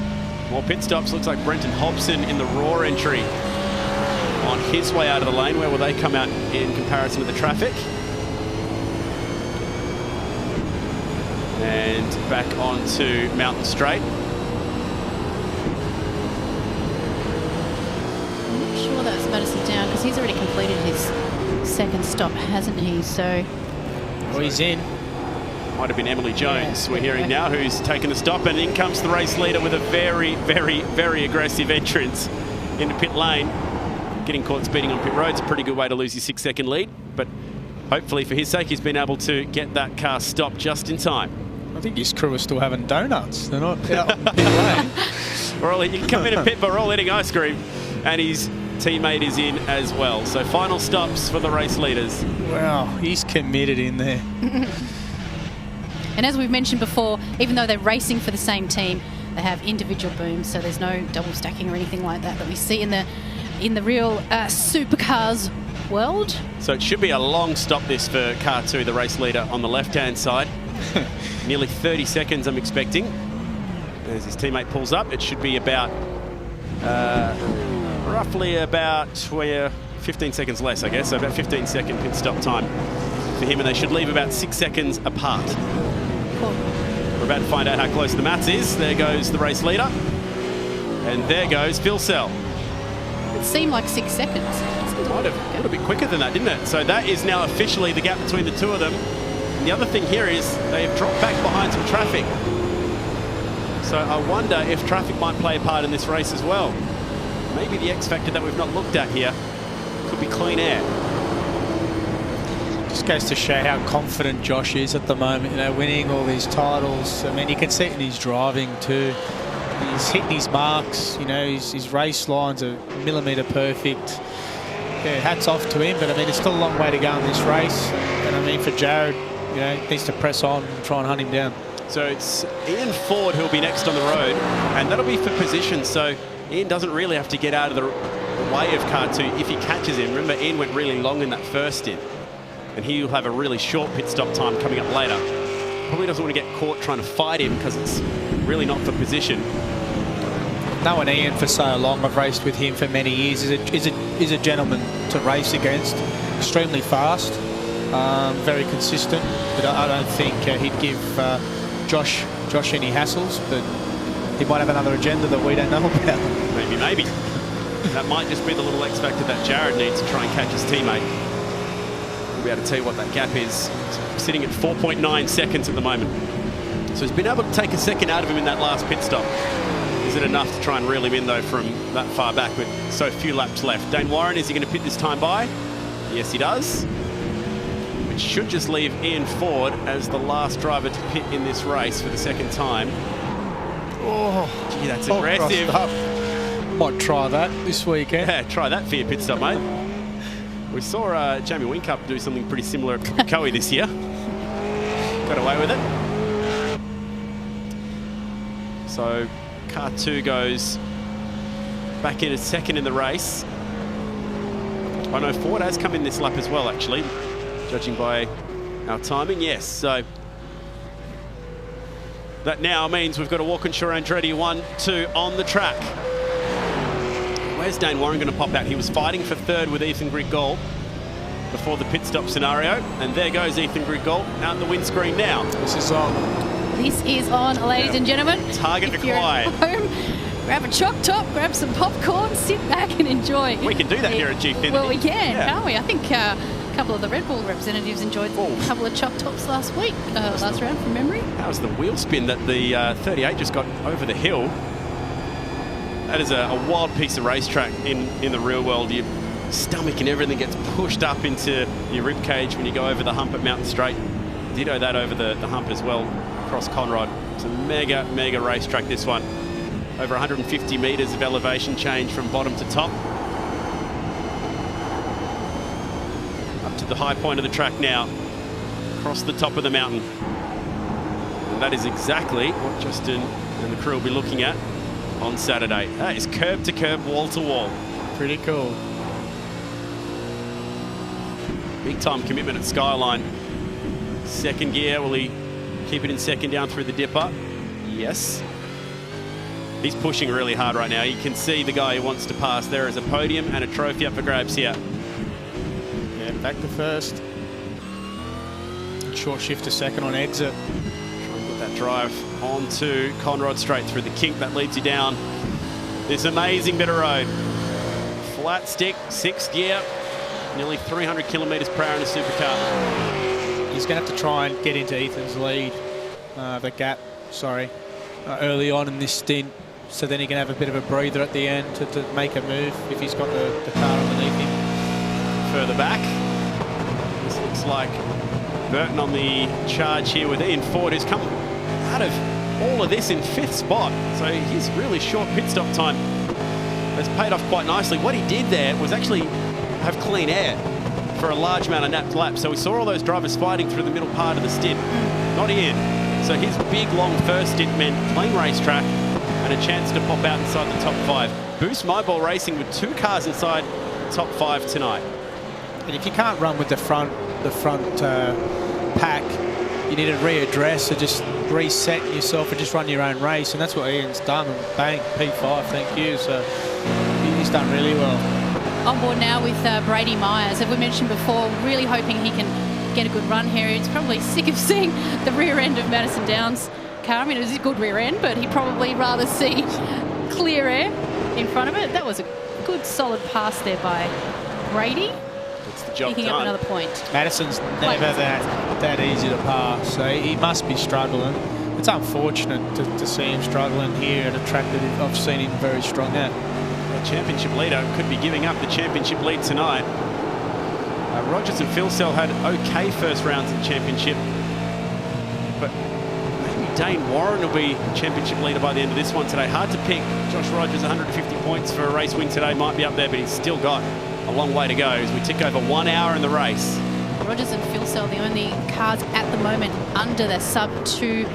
More pit stops. Looks like Brenton Hobson in the Raw entry on his way out of the lane. Where will they come out in comparison to the traffic? And back onto Mountain Straight. I'm not sure that's Madison down because he's already completed his second stop, hasn't he? So. Well, he's in. Might have been Emily Jones, Yeah, we're hearing now, who's taken a stop, and in comes the race leader with a very, very, very aggressive entrance into pit lane. Getting caught speeding on pit road's a pretty good way to lose your 6-second lead, but hopefully for his sake he's been able to get that car stopped just in time. I think his crew are still having donuts. They're not out on pit lane. You can come in and pit, but we're all eating ice cream, and his teammate is in as well. So final stops for the race leaders. Wow, he's committed in there. And as we've mentioned before, even though they're racing for the same team, they have individual booms, so there's no double stacking or anything like that we see in the real supercars world. So it should be a long stop this for car 2, the race leader on the left-hand side. Nearly 30 seconds I'm expecting. As his teammate pulls up, it should be about roughly about 15 seconds less, I guess. So about 15-second pit stop time for him, and they should leave about 6 seconds apart. Cool. We're about to find out how close the maths is. There goes the race leader. And there goes Phil Sell. It seemed like 6 seconds. Might have a little bit quicker than that, didn't it? So that is now officially the gap between the two of them. And the other thing here is they have dropped back behind some traffic. So I wonder if traffic might play a part in this race as well. Maybe the X factor that we've not looked at here could be clean air. Just goes to show how confident Josh is at the moment, you know, winning all these titles. I mean, you can see it in his driving too. He's hitting his marks, you know, his race lines are millimetre perfect. Yeah, hats off to him, but I mean, it's still a long way to go in this race. And I mean, for Jared, you know, he needs to press on and try and hunt him down. So it's Ian Ford who'll be next on the road, and that'll be for position. So Ian doesn't really have to get out of the way of car 2 if he catches him. Remember, Ian went really long in that first stint, and he'll have a really short pit stop time coming up later. Probably doesn't want to get caught trying to fight him because it's really not for position. Knowing Ian for so long, I've raced with him for many years. He's a gentleman to race against. Extremely fast, very consistent. But I don't think he'd give Josh any hassles. But he might have another agenda that we don't know about. Maybe. That might just be the little X factor that Jared needs to try and catch his teammate. We'll be able to tell you what that gap is. It's sitting at 4.9 seconds at the moment. So he's been able to take a second out of him in that last pit stop. Is it enough to try and reel him in, though, from that far back with so few laps left? Dane Warren, is he going to pit this time by? Yes, he does. Which should just leave Ian Ford as the last driver to pit in this race for the second time. Oh, gee, that's aggressive. Might try that this weekend. Yeah, try that for your pit stop, mate. We saw Jamie Whincup do something pretty similar at Coe this year. Got away with it. So car 2 goes back in a second in the race. Oh no, Ford has come in this lap as well, actually, judging by our timing. Yes, so that now means we've got a Walkinshaw Andretti 1-2 on the track. Where's Dane Warren going to pop out? He was fighting for third with Ethan Grigol before the pit stop scenario, and there goes Ethan Grigol out the windscreen now. This is on. This is on, ladies and gentlemen. Target if you're acquired. at home, grab a choc top, grab some popcorn, sit back and enjoy. We can do that here at Gfinity. Well, we can, can't we? I think a couple of the Red Bull representatives enjoyed a couple of choc tops last week, last round from memory. That was the wheel spin that the 38 just got over the hill. That is a wild piece of racetrack in the real world. Your stomach and everything gets pushed up into your rib cage when you go over the hump at Mountain Straight. Ditto that over the hump as well across Conrod. It's a mega racetrack, this one. Over 150 metres of elevation change from bottom to top. Up to the high point of the track now, across the top of the mountain. And that is exactly what Justin and the crew will be looking at on Saturday. That is curb to curb, wall to wall. Pretty cool. Big time commitment at Skyline. Second gear, will he keep it in second down through the dipper? Yes. He's pushing really hard right now. You can see the guy who wants to pass. There is a podium and a trophy up for grabs here. Yeah, back to first. Short shift to second on exit. Try and get That drive onto Conrod straight through the kink that leads you down this amazing bit of road. Flat stick, 6th gear, nearly 300 kilometres per hour in a supercar. He's going to have to try and get into Ethan's lead, early on in this stint, so then he can have a bit of a breather at the end to make a move if he's got the car underneath him. Further back, this looks like Burton on the charge here with Ian Ford, who's come out of all of this in 5th spot. So his really short pit stop time has paid off quite nicely. What he did there was actually have clean air for a large amount of napped laps. So we saw all those drivers fighting through the middle part of the stint. Not Ian. So his big, long first stint meant clean racetrack and a chance to pop out inside the top 5. Boost My Ball Racing with 2 cars inside top 5 tonight. And if you can't run with the front pack, you need to readdress or just reset yourself and just run your own race, and that's what Ian's done. And bang, P5, thank you. So he's done really well. On board now with Brady Myers. As we mentioned before, really hoping he can get a good run here. He's probably sick of seeing the rear end of Madison Downs' car. I mean, it was a good rear end, but he'd probably rather see clear air in front of it. That was a good, solid pass there by Brady. Picking up another point. Madison's never that easy to pass, so he must be struggling. It's unfortunate to see him struggling here at a track that I've seen him very strong at. The championship leader could be giving up the championship lead tonight. Rogers and Philsell had okay first rounds in the championship, but maybe Dane Warren will be championship leader by the end of this one today. Hard to pick. Josh Rogers, 150 points for a race win today, might be up there, but he's still got a long way to go as we tick over 1 hour in the race. Rogers and Philsell, the only cars at the moment under the sub 2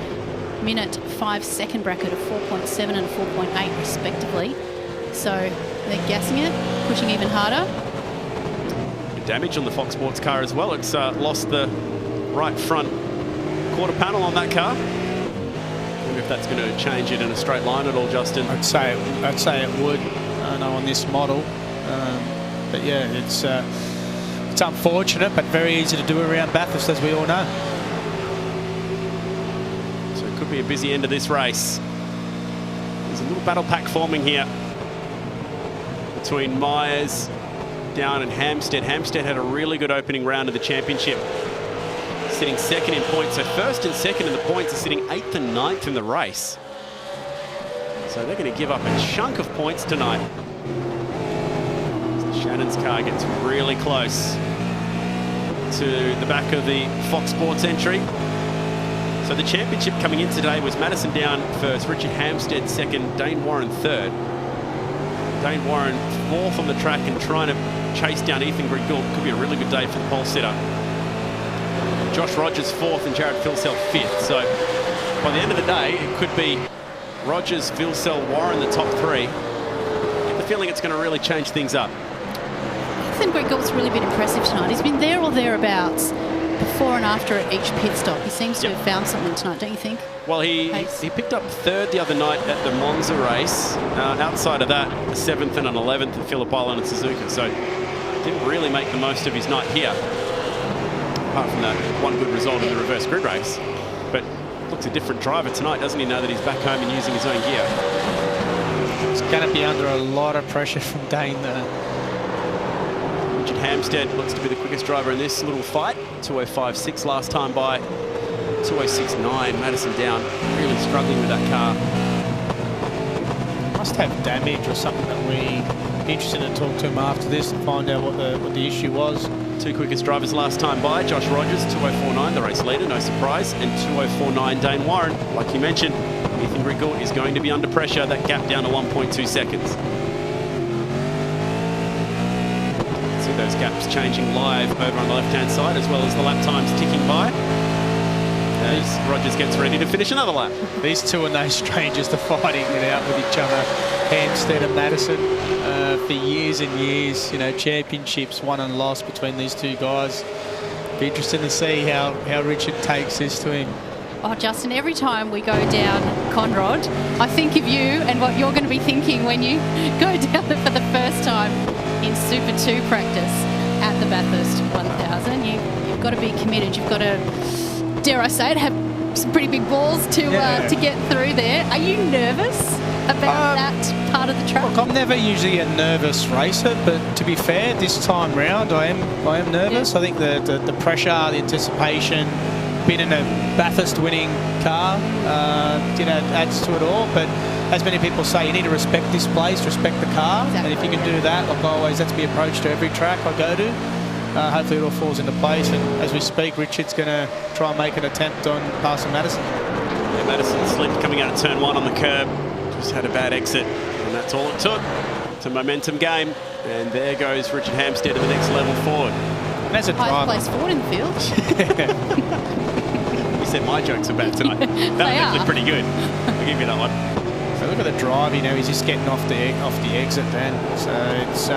minute 5 second bracket of 4.7 and 4.8 respectively. So they're gassing it, pushing even harder. Damage on the Fox Sports car as well. It's lost the right front quarter panel on that car. I wonder if that's going to change it in a straight line at all, Justin. I'd say it would. I know on this model. But yeah, it's unfortunate, but very easy to do around Bathurst, as we all know. So it could be a busy end of this race. There's a little battle pack forming here between Myers, Down and Hampstead. Hampstead had a really good opening round of the championship, sitting 2nd in points. So 1st and 2nd in the points are sitting 8th and 9th in the race. So they're going to give up a chunk of points tonight. Shannon's car gets really close to the back of the Fox Sports entry. So the championship coming in today was Madison Down first, Richard Hampstead 2nd, Dane Warren 3rd. Dane Warren 4th on the track and trying to chase down Ethan Griggould. Could be a really good day for the pole sitter. Josh Rogers 4th and Jared Philsell 5th. So by the end of the day, it could be Rogers, Philsell, Warren the top 3. I get the feeling it's going to really change things up. Ethan Griggould's really been impressive tonight. He's been there or thereabouts before and after at each pit stop. He seems to have found something tonight, don't you think? Well, he picked up 3rd the other night at the Monza race. Outside of that, a 7th and an 11th at Phillip Island and Suzuka. So didn't really make the most of his night here, apart from that one good result in the reverse grid race. But looks a different driver tonight, doesn't he, now that he's back home and using his own gear? He's going to be under a lot of pressure from Dane there. Richard Hampstead looks to be the quickest driver in this little fight. 2:05.6 last time by. 2:06.9. Madison Down really struggling with that car. Must have damage or something that we be interested to talk to him after this and find out what the issue was. 2 quickest drivers last time by. Josh Rogers, 2:04.9, the race leader, no surprise, and 2:04.9 Dane Warren. Like you mentioned, Ethan Griggould is going to be under pressure. That gap down to 1.2 seconds. See those gaps changing live over on the left-hand side, as well as the lap times ticking by as Rogers gets ready to finish another lap. These two are no strangers to fighting it out with each other. Hampstead and Madison for years and years, you know, championships won and lost between these two guys. Be interesting to see how Richard takes this to him. Oh, Justin, every time we go down Conrod, I think of you and what you're going to be thinking when you go down it for the first time in Super 2 practice at the Bathurst 1000. You've got to be committed. You've got to, dare I say it, have some pretty big balls to get through there. Are you nervous about that part of the track? Look, I'm never usually a nervous racer, but to be fair, this time round I am nervous. Yeah. I think the pressure, the anticipation, being in a Bathurst-winning car, adds to it all. But as many people say, you need to respect this place, respect the car, Exactly. and if you can do that, like always, that's the approach to every track I go to. Hopefully it all falls into place, and as we speak, Richard's going to try and make an attempt on passing Madison. Yeah, Madison slipped coming out of turn 1 on the curb. Just had a bad exit, and that's all it took. It's a momentum game, and there goes Richard Hampstead to the next level forward. And as a Highest driver, place forward in the field. You said my jokes are bad tonight. That was actually pretty good. I'll give you that one. so look at the drive. He's just getting off the exit then. So it's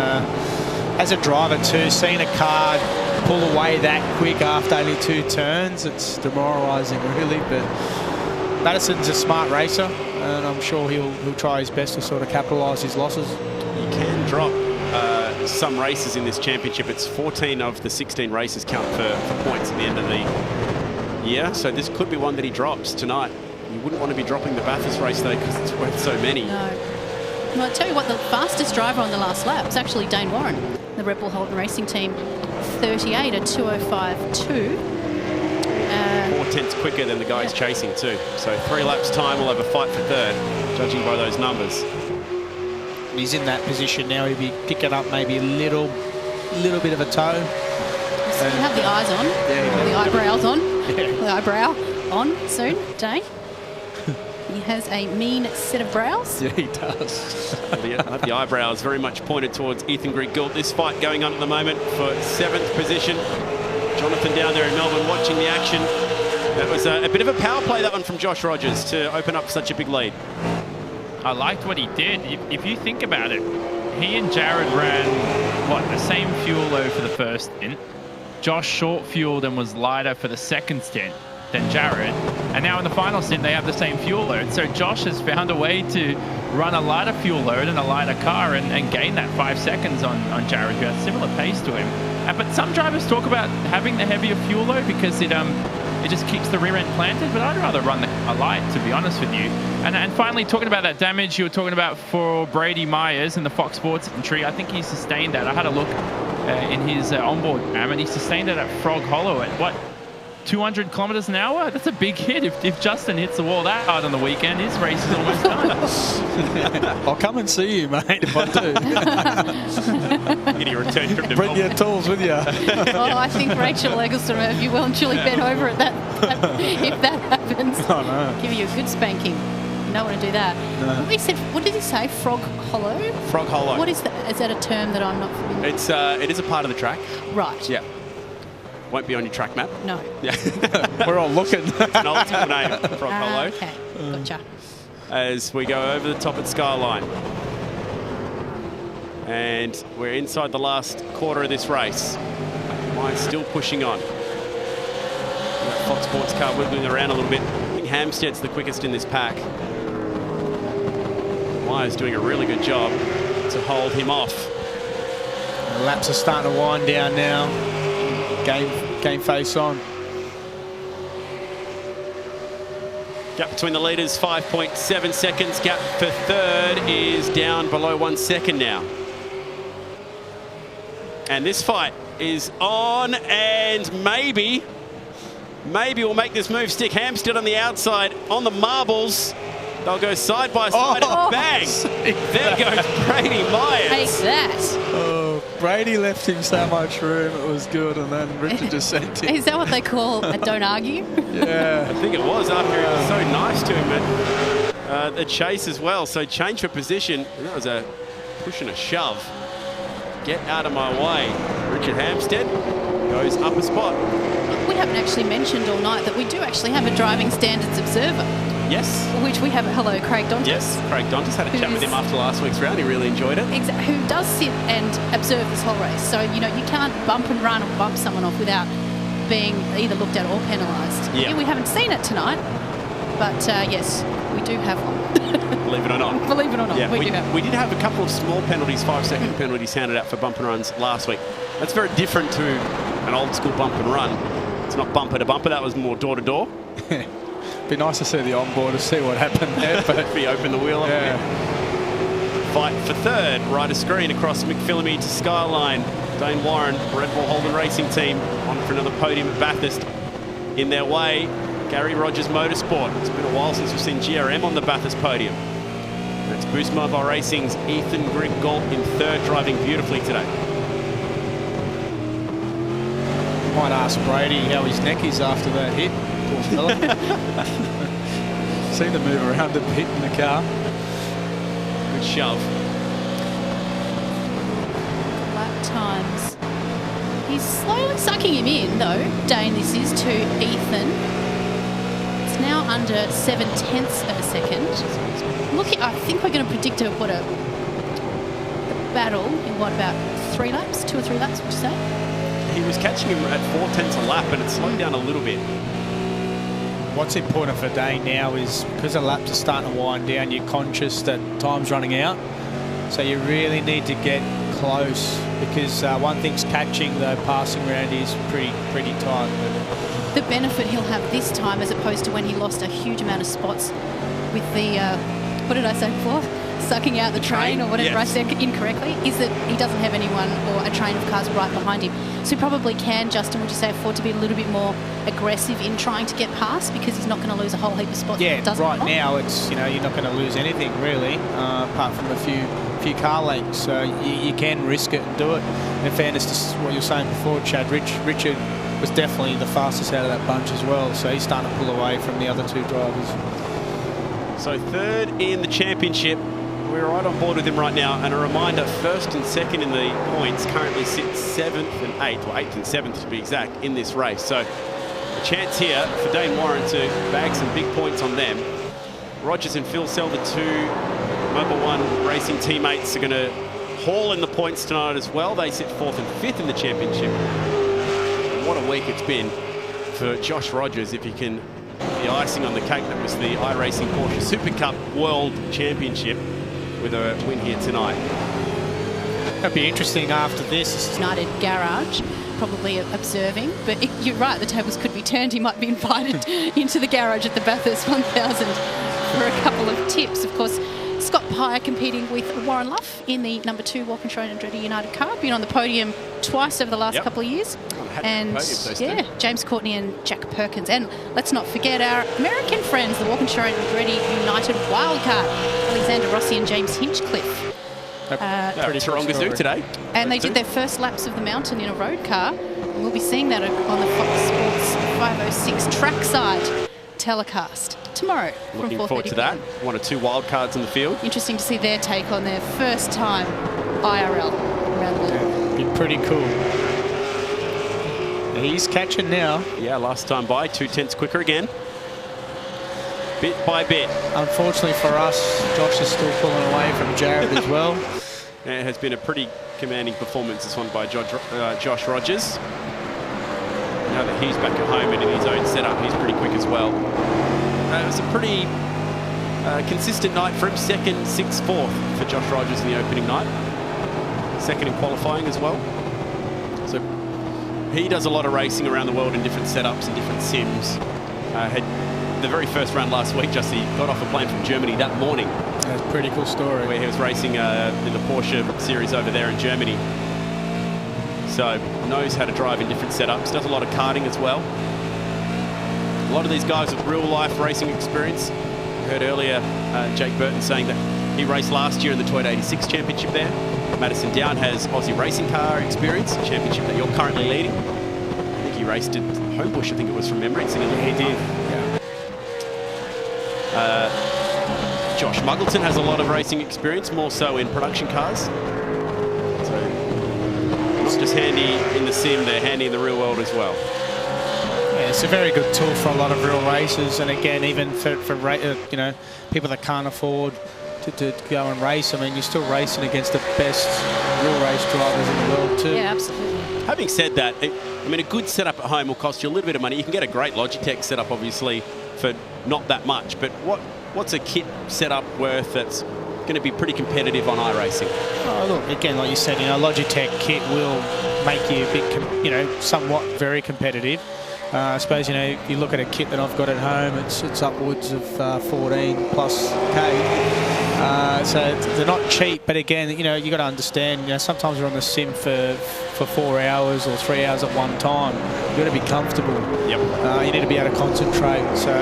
as a driver too, seeing a car pull away that quick after only 2 turns, it's demoralising really. But Madison's a smart racer, and I'm sure he'll try his best to sort of capitalise his losses. You can drop some races in this championship. It's 14 of the 16 races count for points at the end of the year. So this could be one that he drops tonight. You wouldn't want to be dropping the Bathurst race though, because it's worth so many. No. Well, I'll tell you what, the fastest driver on the last lap was actually Dane Warren, the Red Bull Holden Racing Team, 38 at 2:05.2. 4/10 quicker than the guys chasing too. So 3 laps time, we'll have a fight for third, judging by those numbers. He's in that position now. He'll be picking up maybe a little bit of a toe. So you have the eyes on, or the eyebrows on, the eyebrow on soon, Dane. He has a mean set of brows. Yeah, he does. The eyebrows very much pointed towards Ethan Grigg-Gult. This fight going on at the moment for 7th position. Jonathan down there in Melbourne watching the action. That was a bit of a power play, that one from Josh Rogers, to open up such a big lead. I liked what he did. If you think about it, he and Jared ran, the same fuel load for the first stint. Josh short-fueled and was lighter for the second stint than Jared. And now in the final stint, they have the same fuel load. So Josh has found a way to run a lighter fuel load and a lighter car and gain that 5 seconds on Jared, who has similar pace to him. But some drivers talk about having the heavier fuel load because it just keeps the rear end planted, but I'd rather run a light, to be honest with you. And finally, talking about that damage you were talking about for Brady Myers in the Fox Sports entry, I think he sustained that. I had a look in his onboard cam, and he sustained it at Frog Hollow at 200 kilometers an hour? That's a big hit. If Justin hits the wall that hard on the weekend, his race is almost done. I'll come and see you, mate, if I do. Get your return trip to Bring your Melbourne. tools with you. Oh, I think Rachel Eggleston will have you well and truly bent over at that if that happens. Oh, no. Give you a good spanking. You don't want to do that. No. What did he say? Frog Hollow? Frog Hollow. What is that? Is that a term that I'm not familiar with? It is a part of the track. Right. Yeah. Won't be on your track map. No. Yeah. We're all looking. It's an old school name, Frog Hollow. Okay. Gotcha. As we go over the top at Skyline. And we're inside the last quarter of this race. Mine's still pushing on. That Fox Sports car wiggling around a little bit. I think Hampstead's the quickest in this pack. Myers doing a really good job to hold him off. The laps are starting to wind down now. Game face on. Gap between the leaders, 5.7 seconds. Gap for third is down below 1 second now. And this fight is on, and maybe we'll make this move stick. Hampstead on the outside, on the marbles. They'll go side by side and bang. There goes Brady Myers. Take that. Oh, Brady left him so much room. It was good, and then Richard just sent him. Is that what they call a don't argue? Yeah. I think it was after he was so nice to him, but the chase as well. So change for position. And that was a push and a shove. Get out of my way. Richard Hampstead goes up a spot. We haven't actually mentioned all night that we do actually have a driving standards observer, Yes. which we have. Hello, Craig Dontis. Yes. Craig Dontis had a chat with him after last week's round. He really enjoyed it. Who does sit and observe this whole race. So, you can't bump and run or bump someone off without being either looked at or penalised. Yeah. We haven't seen it tonight, but yes, we do have one. Believe it or not. Believe it or not, Yeah, we do have one. we did have a couple of small penalties, 5-second penalties handed out for bump and runs last week. That's very different to an old school bump and run. It's not bumper to bumper. That was more door to door. Be nice to see the onboard to see what happened there. But Be open the wheel. yeah. Fight for third. Rider screen across McPhillamy to Skyline. Dane Warren, Red Bull Holden Racing Team, on for another podium at Bathurst. In their way, Gary Rogers Motorsport. It's been a while since we've seen GRM on the Bathurst podium. That's Boost Mobile Racing's Ethan Grigg-Galt in third, driving beautifully today. Might ask Brady how his neck is after that hit. Poor fella. Seen him move around a bit in the car. Good shove. Lap times. He's slowly sucking him in, though. Dane, this is to Ethan. It's now under 7/10 of a second. Look, I think we're going to predict a battle in what, about 3 laps, 2 or 3 laps? Would you say? He was catching him at 4/10 a lap, and it slowed down a little bit. What's important for Dane now is because the laps are starting to wind down, you're conscious that time's running out. So you really need to get close because one thing's catching, though passing around is pretty tight. The benefit he'll have this time, as opposed to when he lost a huge amount of spots with the, what did I say before? Sucking out the train or whatever I said incorrectly, is that he doesn't have anyone or a train of cars right behind him. So he probably can, Justin, would you say, afford to be a little bit more aggressive in trying to get past because he's not going to lose a whole heap of spots. Yeah, right now it's, you're not going to lose anything really, apart from a few car lengths. So you can risk it and do it. In fairness to what you were saying before, Chad, Richard was definitely the fastest out of that bunch as well. So he's starting to pull away from the other 2 drivers. So third in the championship. We're right on board with him right now. And a reminder, first and second in the points currently sit 7th and 8th, or 8th and 7th to be exact, in this race. So a chance here for Dane Warren to bag some big points on them. Rogers and Phil Sell, the 2 Mobil 1 racing teammates, are going to haul in the points tonight as well. They sit 4th and 5th in the championship. And what a week it's been for Josh Rogers if he can... The icing on the cake, that was the iRacing Porsche Super Cup World Championship with a win here tonight. That'd be interesting after this. United Garage, probably observing, but you're right, the tables could be turned. He might be invited into the garage at the Bathurst 1000 for a couple of tips. Of course, Scott Pye competing with Warren Luff in the number 2 Walkinshaw Andretti United car, been on the podium twice over the last couple of years. And James Courtney and Jack Perkins. And let's not forget our American friends, the Walkinshaw Andretti United Wildcard, Alexander Rossi and James Hinchcliffe. Pretty Taronga Zoo today. And they did their first laps of the mountain in a road car. And we'll be seeing that on the Fox Sports 506 trackside telecast tomorrow. Looking forward to that. 1 or 2 wild cards in the field. Interesting to see their take on their first time IRL around the Be pretty cool. He's catching now. Yeah, last time by, 2/10 quicker again. Bit by bit. Unfortunately for us, Josh is still pulling away from Jared as well. It has been a pretty commanding performance, this one by Josh Rogers. Now that he's back at home and in his own setup, he's pretty quick as well. It was a pretty consistent night for him. 2nd, 6th, 4th for Josh Rogers in the opening night. 2nd in qualifying as well. So he does a lot of racing around the world in different setups and different sims. Had the very first run last week, just he got off a plane from Germany that morning. That's a pretty cool story. Where he was racing in the Porsche series over there in Germany. So knows how to drive in different setups. Does a lot of karting as well. A lot of these guys with real life racing experience. I heard earlier Jake Burton saying that he raced last year in the Toyota 86 Championship there. Madison Down has Aussie racing car experience, championship that you're currently leading. I think he raced at Homebush, I think it was from memory. So he did. Yeah. Josh Muggleton has a lot of racing experience, more so in production cars. So it's just handy in the sim, they're handy in the real world as well. Yeah, it's a very good tool for a lot of real racers, and again, even for people that can't afford to go and race. I mean, you're still racing against the best real race drivers in the world too. Yeah, absolutely. Having said that, I mean, a good setup at home will cost you a little bit of money. You can get a great Logitech setup, obviously, for not that much. But what's a kit setup worth that's going to be pretty competitive on iRacing? Oh, look, again, like you said, Logitech kit will make you a bit, somewhat very competitive. I suppose, if you look at a kit that I've got at home, it's upwards of 14 plus K. So they're not cheap, but again, you got to understand, sometimes we're on the sim for 4 hours or 3 hours at one time. You've got to be comfortable. Yep. You need to be able to concentrate. So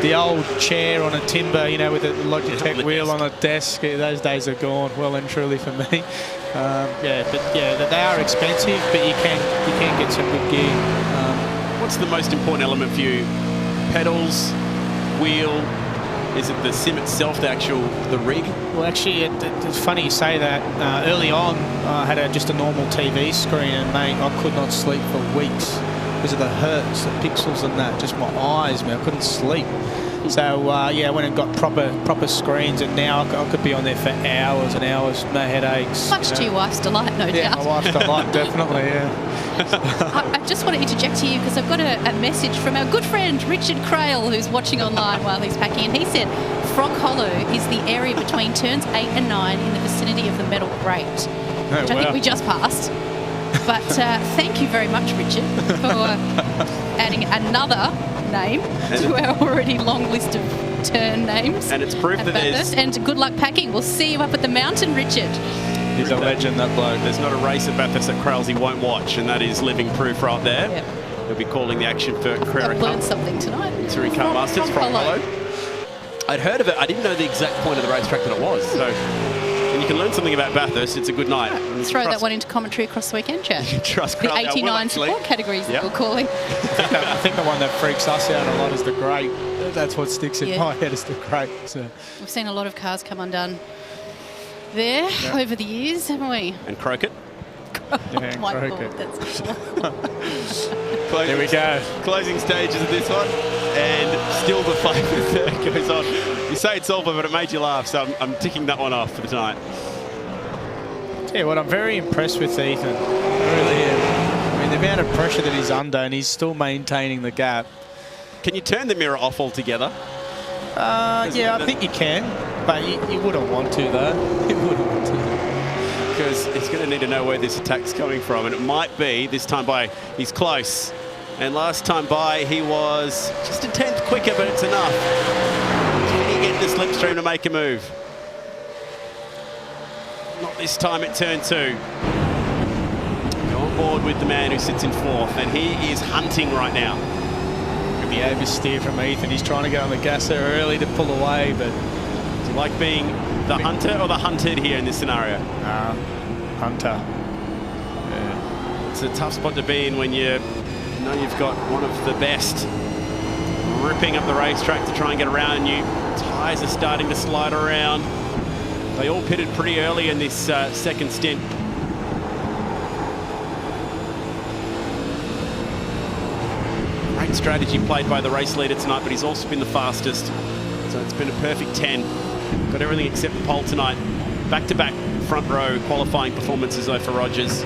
the old chair on a timber, with a Logitech wheel on a desk, those days are gone well and truly for me. They are expensive, but you can get some good gear. What's the most important element for you? Pedals, wheel? Is it the sim itself, the rig? Well, actually, it's funny you say that. Early on, I had just a normal TV screen, and mate, I could not sleep for weeks because of the hertz, the pixels and that. Just my eyes, man, I couldn't sleep. So, I went and got proper screens, and now I could be on there for hours and hours, no headaches. Much to your wife's delight, no doubt. Yeah, my wife's delight, definitely, yeah. I just want to interject here because I've got a message from our good friend Richard Crail, who's watching online while he's packing, and he said Frog Hollow is the area between turns 8 and 9 in the vicinity of the metal grate, which I think we just passed. But thank you very much, Richard, for adding another name to our already long list of turn names. And it's proof that there's... And good luck packing. We'll see you up at the mountain, Richard. He's a legend, that bloke. There's not a race at Bathurst at Crailes he won't watch, and that is living proof right there. Yep. He'll be calling the action for Carrera I've Cup. learned something tonight. Eseries Cup Masters from Hollow. I'd heard of it. I didn't know the exact point of the racetrack that it was. So when you can learn something about Bathurst, it's a good night. Right. Throw that one into commentary across the weekend, chat. Trust the 89 sport categories that we're calling. I think the one that freaks us out a lot is the grate. That's what sticks in my head, is the grate. So. We've seen a lot of cars come undone there over the years, haven't we? And Croquet. Yeah, My Croquet. God, that's cool. There we go. Closing stages of this one, and still the favourite goes on. You say it's over, but it made you laugh, so I'm ticking that one off for tonight. Yeah, what I'm very impressed with Ethan. I really am. I mean, the amount of pressure that he's under, and he's still maintaining the gap. Can you turn the mirror off altogether? Yeah, I think you can, but you wouldn't want to, though. You wouldn't want to. Because he's going to need to know where this attack's coming from, and it might be this time by he's close, and last time by he was just a tenth quicker, but it's enough. Can he get the slipstream to make a move? Not this time at turn 2. Go on board with the man who sits in 4th, and he is hunting right now. Could be oversteer from Ethan. He's trying to get on the gas there early to pull away, but do you like being the hunter or the hunted here in this scenario? Hunter. Yeah. It's a tough spot to be in when you know you've got one of the best ripping up the racetrack to try and get around you. Tyres are starting to slide around. They all pitted pretty early in this second stint. Great strategy played by the race leader tonight, but he's also been the fastest. So it's been a perfect 10. Got everything except the pole tonight. Back-to-back front row qualifying performances though for Rogers.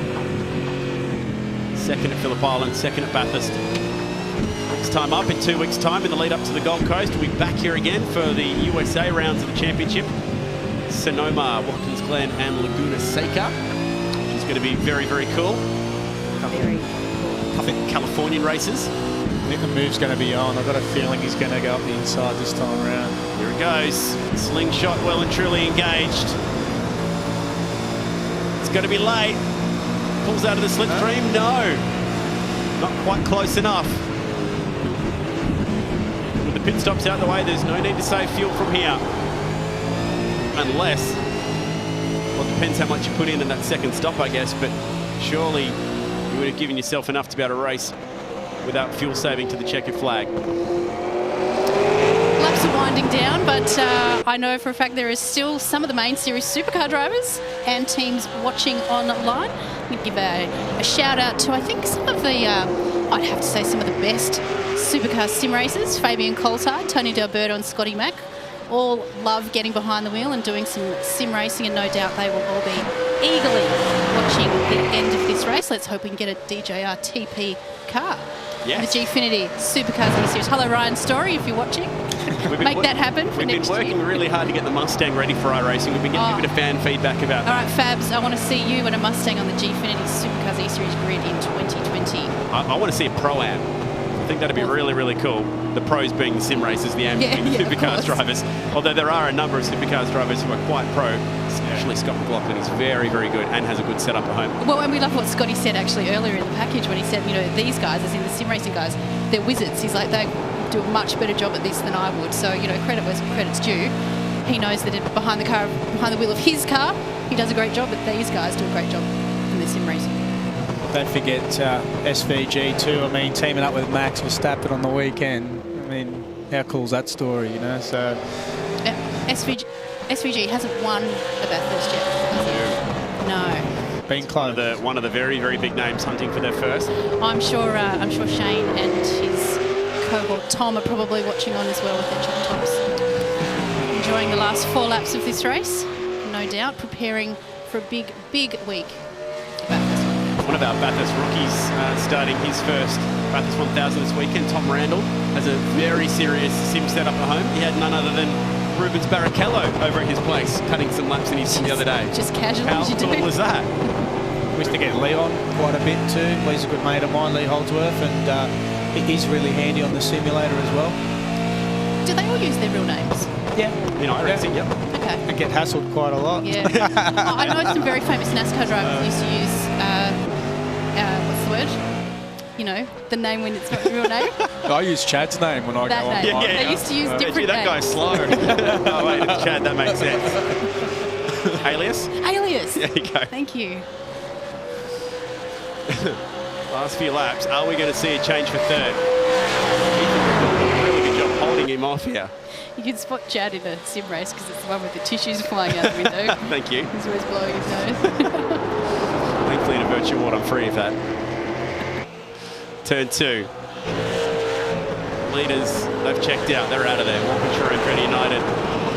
Second at Phillip Island, second at Bathurst. Next time up in 2 weeks' time in the lead up to the Gold Coast. We'll be back here again for the USA rounds of the championship. Sonoma, Watkins Glen and Laguna Seca, which is going to be very, very cool. Very Couple Californian races. I think the move's going to be on. I've got a feeling he's going to go up the inside this time around. Here it goes. Slingshot well and truly engaged. It's going to be late. Pulls out of the slipstream. No. Not quite close enough. With the pit stops out the way, there's no need to save fuel from here. Unless, well, it depends how much you put in that second stop, I guess, but surely you would have given yourself enough to be able to race without fuel saving to the checkered flag. Laps are winding down, but I know for a fact there is still some of the main series supercar drivers and teams watching online. I'm going to give a shout out to, I think, some of the, I'd have to say some of the best supercar sim racers. Fabian Coulthard, Tony D'Alberto and Scotty Mack. All love getting behind the wheel and doing some sim racing, and no doubt they will all be eagerly watching the end of this race. Let's hope we can get a DJR TP car. Yes. The Gfinity Supercars Eseries. Hello, Ryan Story, if you're watching. Make that happen for next year. We've been working really hard to get the Mustang ready for iRacing. We've been getting a bit of fan feedback about that. All right, Fabs, I want to see you and a Mustang on the Gfinity Supercars Eseries grid in 2020. I want to see a Pro-Am. think that'd be really, really cool. The pros being the sim racers, the amateurs being the of supercars course. drivers. Although there are a number of supercars drivers who are quite pro, especially Scott McLaughlin. He's very, very good and has a good setup at home. Well, and we love what Scotty said actually earlier in the package when he said, you know, these guys, as in the sim racing guys, they're wizards. He's like, they do a much better job at this than I would. So, you know, credit where credit's due. He knows that behind the wheel of his car, he does a great job, but these guys do a great job in the sim racing. Don't forget SVG too. I mean, teaming up with Max Verstappen on the weekend. I mean, how cool is that story, you know? So SVG hasn't won a Bathurst yet, has he? No. Been close. One of the very, very big names hunting for their first. I'm sure Shane and his cohort Tom are probably watching on as well with their chop tops. Enjoying the last 4 laps of this race, no doubt, preparing for a big, big week. One of our Bathurst rookies starting his first Bathurst 1000 this weekend, Tom Randall, has a very serious sim setup at home. He had none other than Rubens Barrichello over at his place, cutting some laps in his sim the other day. Just casually, How as you do. cool was that? We used to get Leon quite a bit too. Lee's a good mate of mine, Lee Holdsworth, and he's really handy on the simulator as well. Do they all use their real names? Yeah. You know, I reckon, yep. Okay. And get hassled quite a lot. Yeah. I know some very famous NASCAR drivers used to use, what's the word? You know, the name when it's not your real name. I use Chad's name when I That go on. name. Yeah. They used to use different Gee, that names. guy's slow. Oh, wait, it's Chad, that makes sense. Alias? Alias. There you go. Thank you. Last few laps. Are we going to see a change for third? Ethan did a really good job holding him off here. You can spot Chad in a sim race because it's the one with the tissues flying out the window. Thank you. He's always blowing his nose. Thankfully, in a virtual world, I'm free of that. Turn 2. Leaders, they've checked out. They're out of there. Walkinshaw and Credit United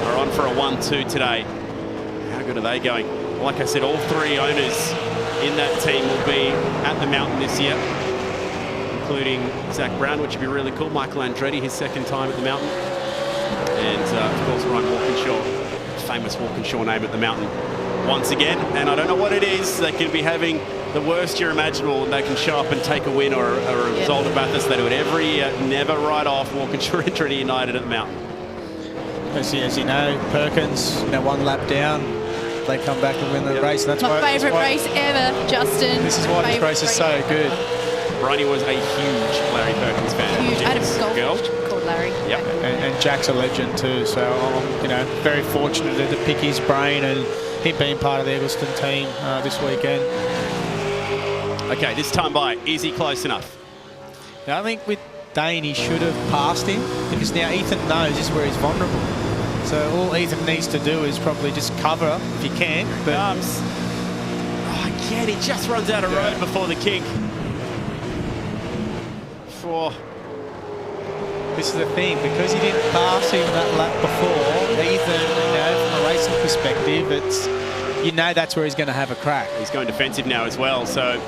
are on for a 1-2 today. How good are they going? Like I said, all 3 owners in that team will be at the mountain this year, including Zach Brown, which would be really cool. Michael Andretti, his second time at the mountain. And, of course, Ryan Walkinshaw, famous Walkinshaw name at the mountain once again. And I don't know what it is. They can be having the worst year imaginable, and they can show up and take a win or a result at Bathurst. They do it every year. Never write off Walkinshaw and Trinity United at the mountain. As you know, Perkins, 1 lap down, they come back and win the race. And that's My why, favourite race ever, Justin. This is why this race is so good. Bronny was a huge Larry Perkins fan. Huge. I had a Jeez, golf girl. coach called Larry. Yep. And Jack's a legend too, so I'm very fortunate to pick his brain and him being part of the Eggleston team this weekend. Okay, this time by, is he close enough? Now, I think with Dane he should have passed him, because now Ethan knows this is where he's vulnerable. So all Ethan needs to do is probably just cover if he can. But Oh, again, he just runs out of road before the kink. this is the thing, because he didn't pass him that lap before, Ethan, from a racing perspective, that's where he's going to have a crack. He's going defensive now as well, so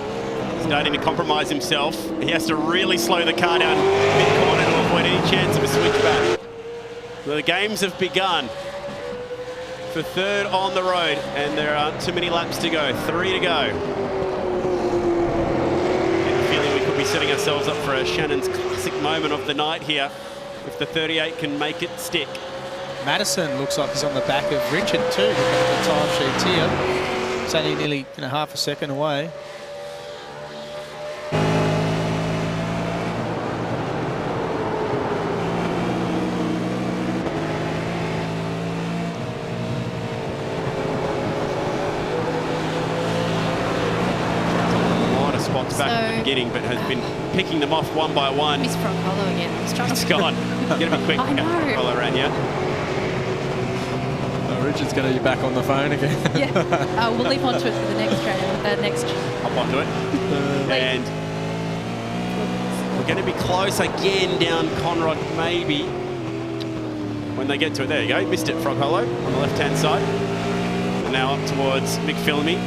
starting to compromise himself. He has to really slow the car down mid-corner to avoid any chance of a switchback. Well, the games have begun for third on the road, and there aren't too many laps to go. 3 to go. Feeling we could be setting ourselves up for a Shannon's classic moment of the night here, if the 38 can make it stick. Madison looks like he's on the back of Richard too, looking at the time sheets here. It's only nearly half a second away. Back at the beginning, but has been picking them off one by one. Miss Frog Hollow again. It's gone. You're gonna be quick. I know. Follow around you. Richard's going to be back on the phone again. Yeah. We'll leave onto it for the next next. Hop onto it. And we're going to be close again down Conrod, maybe. When they get to it, there you go. Missed it, Frog Hollow on the left-hand side. And now up towards McPhillamy.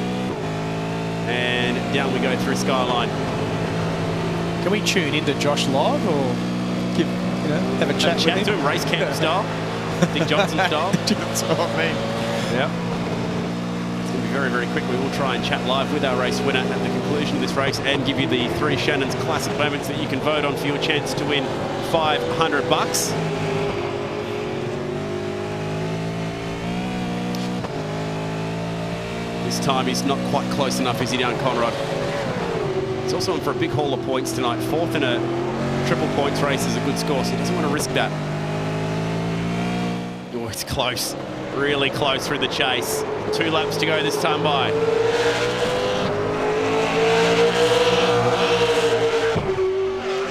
And down we go through Skyline. Can we tune into Josh live or have a chat with to him? him, race camp style, Dick Johnson style. That's what I mean. Yeah. It's going to be very, very quickly, we'll try and chat live with our race winner at the conclusion of this race and give you the 3 Shannon's classic moments that you can vote on for your chance to win $500. This time he's not quite close enough, is he, down Conrad? He's also on for a big haul of points tonight. 4th in a triple points race is a good score, so he doesn't want to risk that. Oh, it's close. Really close through the chase. 2 laps to go this time by.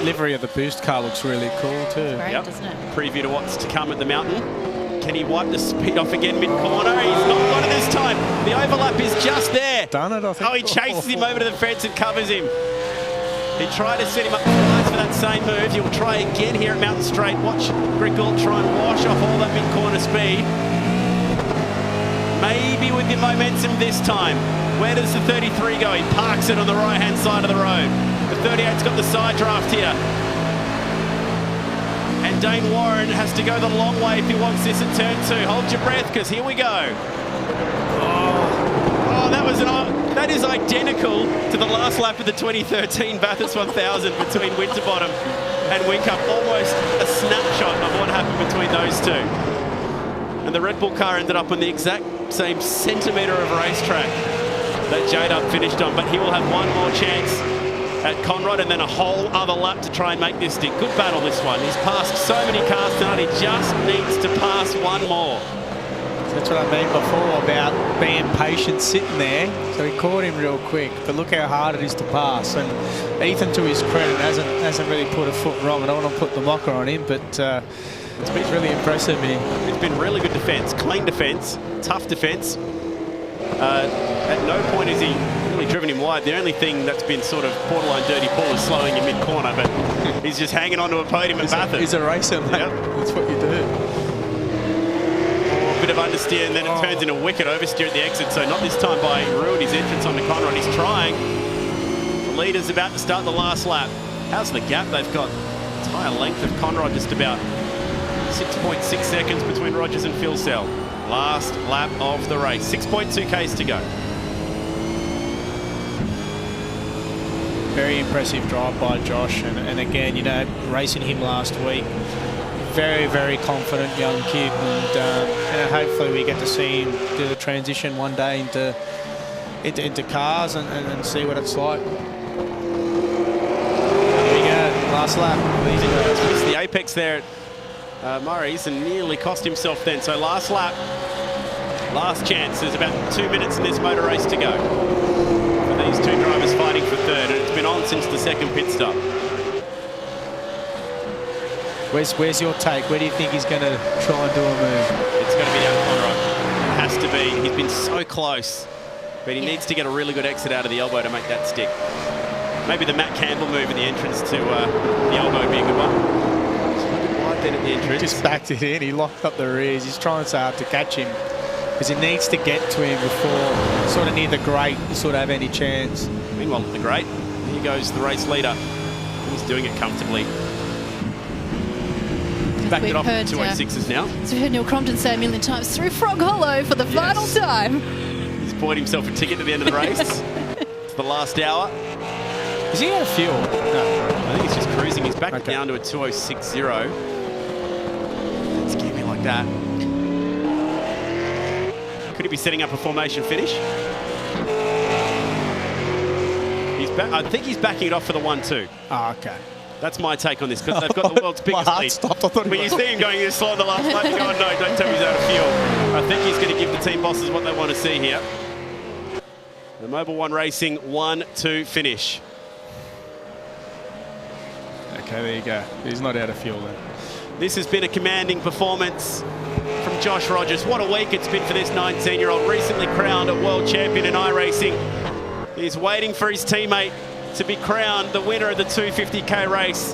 Livery of the boost car looks really cool too. Great, doesn't it? Preview to what's to come at the mountain. Can he wipe the speed off again mid-corner? He's not got it this time. The overlap is just there. Done it, I think. Oh, he chases him over to the fence and covers him. He tried to set him up twice for that same move. He'll try again here at Mountain Straight. Watch Greg Gould try and wash off all that mid-corner speed. Maybe with the momentum this time. Where does the 33 go? He parks it on the right-hand side of the road. The 38's got the side draft here. And Dane Warren has to go the long way if he wants this at turn 2. Hold your breath, because here we go. Oh, that is identical to the last lap of the 2013 Bathurst 1000 between Winterbottom and Whincup. Almost a snapshot of what happened between those two. And the Red Bull car ended up on the exact same centimetre of racetrack that J-Dub finished on, but he will have one more chance at Conrad and then a whole other lap to try and make this stick. Good battle, this one. He's passed so many cars tonight, he just needs to pass one more. That's what I mean before about being patient sitting there. So he caught him real quick, but look how hard it is to pass. And Ethan, to his credit, hasn't really put a foot wrong. I don't want to put the mocker on him, but it's been really impressive. It's been really good defence, clean defence, tough defence. At no point has he really driven him wide. The only thing that's been sort of borderline dirty Paul is slowing him mid-corner, but he's just hanging onto a podium at Bathurst. He's a racer, mate. Yep. That's what you do. A bit of understeer, and then it turns into a wicked oversteer at the exit. So not this time by ruined his entrance onto Conrad. He's trying. The leader's about to start the last lap. How's the gap? They've got entire length of Conrad, just about 6.6 seconds between Rogers and Phil Sell. Last lap of the race. 6.2 Ks to go. Very impressive drive by Josh. And again, you know, racing him last week. Very, very confident young kid. And hopefully we get to see him do the transition one day into cars and see what it's like. Here we go. Last lap. Missed the apex there at Murray's and nearly cost himself then. So last lap, last chance. There's about 2 minutes in this motor race to go for these two drivers fighting for third, and it's been on since the second pit stop. Where's your take? Where do you think he's going to try and do a move? It's going to be down Conrad. It has to be. He's been so close, but he needs to get a really good exit out of the elbow to make that stick. Maybe the Matt Campbell move in the entrance to the elbow would be a good one. Wide then at the entrance. Just backed it in. He locked up the rears. He's trying so hard to catch him because he needs to get to him before sort of near the grate to sort of have any chance. Meanwhile, at the grate, here goes the race leader. He's doing it comfortably. Backed it off at 206s now. So we heard Neil Crompton say a million times, through Frog Hollow for the final time. He's bought himself a ticket to the end of the race. It's the last hour. Is he out of fuel? No. I think he's just cruising. He's back down to a 206.0. Don't scare me like that. Could he be setting up a formation finish? I think he's backing it off for the 1-2. Oh, okay. That's my take on this, because they've got the world's biggest lead. Stopped. I thought when you see him going this slow on the last lap, you go, oh, no, don't tell me he's out of fuel. I think he's going to give the team bosses what they want to see here. The Mobil 1 Racing 1-2 finish. Okay, there you go. He's not out of fuel then. This has been a commanding performance from Josh Rogers. What a week it's been for this 19-year-old, recently crowned a world champion in iRacing. He's waiting for his teammate to be crowned the winner of the 250k race.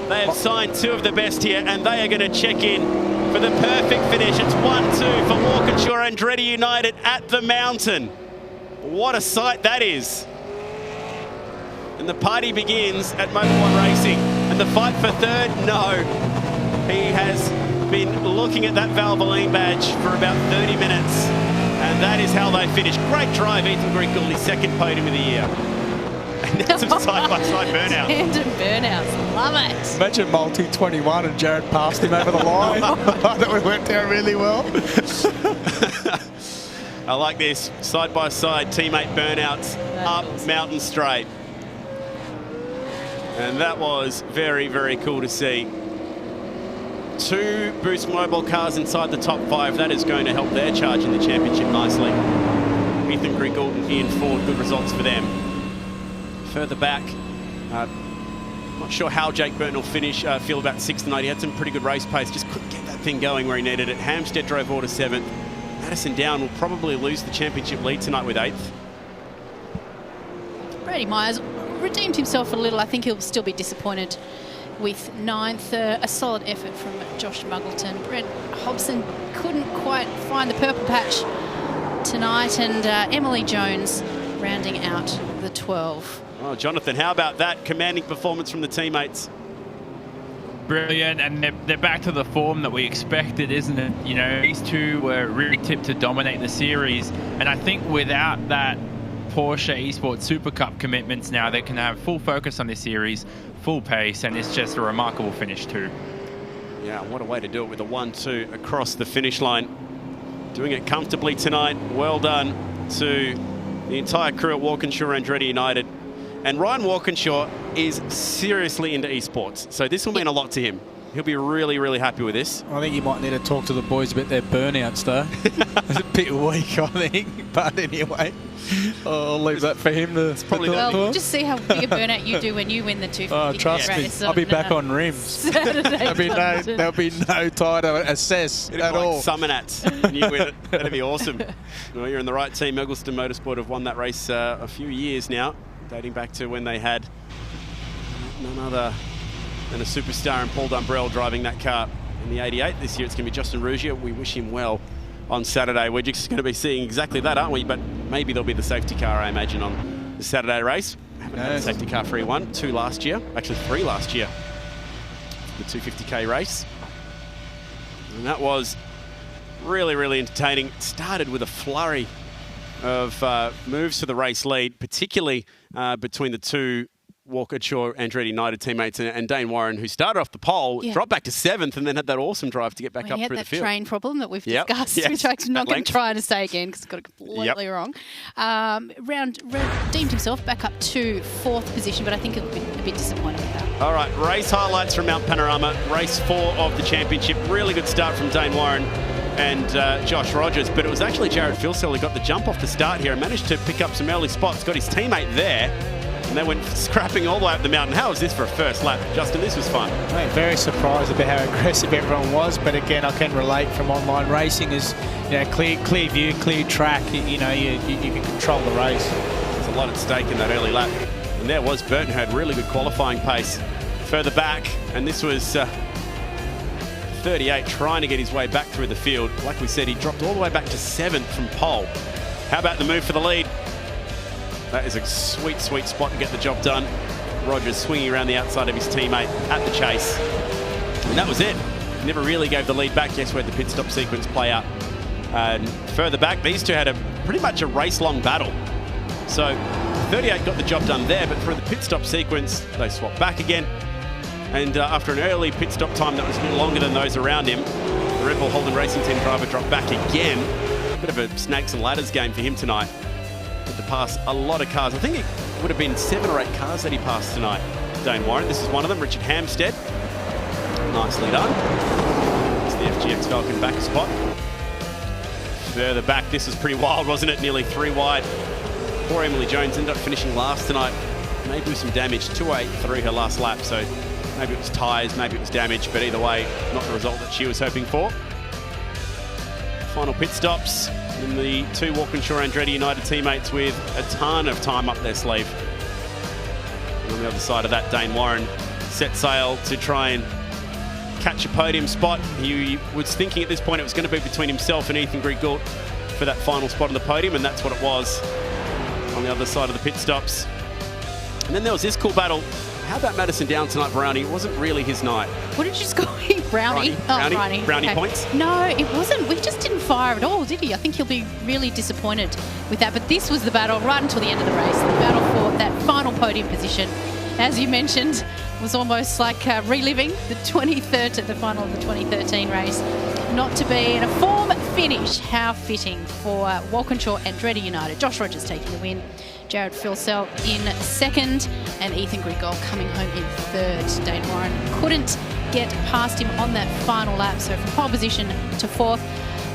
They have signed two of the best here, and they are going to check in for the perfect finish. It's 1-2 for Walkinshaw Andretti United at the mountain. What a sight that is. And the party begins at Mobil 1 Racing. And the fight for third, no. He has been looking at that Valvoline badge for about 30 minutes. And that is how they finished. Great drive, Ethan Greengold, his second podium of the year. And now some side-by-side burnouts. Tandem burnouts. Love it. Imagine multi-21 and Jared passed him over the line. That would went down really well. I like this. Side-by-side teammate burnouts up awesome. Mountain Straight. And that was very, very cool to see. 2 Boost Mobile cars inside the top 5. That is going to help their charge in the championship nicely. Ethan Greengold and Ian Ford, good results for them. Further back, not sure how Jake Burton will feel about 6th tonight. He had some pretty good race pace, just couldn't get that thing going where he needed it. Hampstead drove all to 7th. Madison Down will probably lose the championship lead tonight with 8th. Brady Myers redeemed himself a little. I think he'll still be disappointed with 9th. A solid effort from Josh Muggleton. Brent Hobson couldn't quite find the purple patch tonight, and Emily Jones rounding out the 12. Oh, Jonathan, how about that commanding performance from the teammates? Brilliant, and they're back to the form that we expected, isn't it? You know, these two were really tipped to dominate the series, and I think without that Porsche Esports Super Cup commitments now, they can have full focus on this series, full pace, and it's just a remarkable finish too. Yeah, what a way to do it with a 1-2 across the finish line. Doing it comfortably tonight. Well done to the entire crew at Walkinshaw Andretti United. And Ryan Walkinshaw is seriously into esports, so this will mean a lot to him. He'll be really, really happy with this. I think you might need to talk to the boys about their burnouts, though. It's a bit weak, I think. But anyway, I'll leave that for him to probably talk Well, to. just see how big a burnout you do when you win the 250 Trust me, race. I'll be back on rims. There'll be no tie to assess It'll at be like all. Summonats, and you win it. That'd be awesome. Well, you're in the right team. Eggleston Motorsport have won that race a few years now, dating back to when they had none other than a superstar in Paul Dumbrell driving that car in the 88. This year it's going to be Justin Ruggier. We wish him well on Saturday. We're just going to be seeing exactly that, aren't we? But maybe there'll be the safety car, I imagine, on the Saturday race. Haven't had a safety car for E1. 2 last year. Actually 3 last year. The 250k race. And that was really, really entertaining. It started with a flurry of moves to the race lead, particularly between the 2 Walkinshaw Andretti United teammates and Dane Warren, who started off the pole, dropped back to 7th, and then had that awesome drive to get back up through the field. He had that train problem that we've discussed, Yes, which I'm not going length. to try to say again because it's got it completely wrong. Redeemed himself back up to 4th position, but I think he'll be a bit disappointed with that. All right, race highlights from Mount Panorama. Race 4 of the championship. Really good start from Dane Warren and Josh Rogers, but it was actually Jared Filsell who got the jump off the start here and managed to pick up some early spots. Got his teammate there, and they went scrapping all the way up the mountain. How was this for a first lap? Justin, this was fun. I'm very surprised about how aggressive everyone was, but again, I can relate from online racing is, you know, clear view, clear track. You know, you can control the race. There's a lot at stake in that early lap, and there was Burton, who had really good qualifying pace further back, and this was 38 trying to get his way back through the field. Like we said, he dropped all the way back to 7th from pole. How about the move for the lead? That is a sweet, sweet spot to get the job done. Rogers swinging around the outside of his teammate at the chase. And that was it. Never really gave the lead back. Yes, we had the pit stop sequence play out. And further back, these two had pretty much a race-long battle. So 38 got the job done there, but through the pit stop sequence, they swapped back again. And after an early pit stop time that was a bit longer than those around him, the Red Bull Holden Racing Team driver dropped back again. Bit of a snakes and ladders game for him tonight. Had to pass a lot of cars. I think it would have been 7 or 8 cars that he passed tonight, Dane Warren. This is one of them, Richard Hampstead. Nicely done. It's the FGX Falcon back spot. Further back, this was pretty wild, wasn't it? Nearly 3 wide. Poor Emily Jones ended up finishing last tonight. Maybe with some damage, 2.8 through her last lap, so maybe it was tyres, maybe it was damage, but either way, not the result that she was hoping for. Final pit stops, and the 2 Walkinshaw Andretti United teammates with a ton of time up their sleeve. And on the other side of that, Dane Warren set sail to try and catch a podium spot. He was thinking at this point it was going to be between himself and Ethan Greengold for that final spot on the podium, and that's what it was on the other side of the pit stops. And then there was this cool battle. How about Madison Down tonight, Brownie? It wasn't really his night. What did you just call him? Brownie? Brownie. Brownie Okay. points? No, it wasn't. We just didn't fire at all, did he? I think he'll be really disappointed with that. But this was the battle right until the end of the race, the battle for that final podium position. As you mentioned, it was almost like reliving the final of the 2013 race. Not to be in a form finish. How fitting for Walkinshaw Andretti United. Josh Rogers taking the win. Jared Filsell in second, and Ethan Grigol coming home in third. Dane Warren couldn't get past him on that final lap, so from pole position to fourth.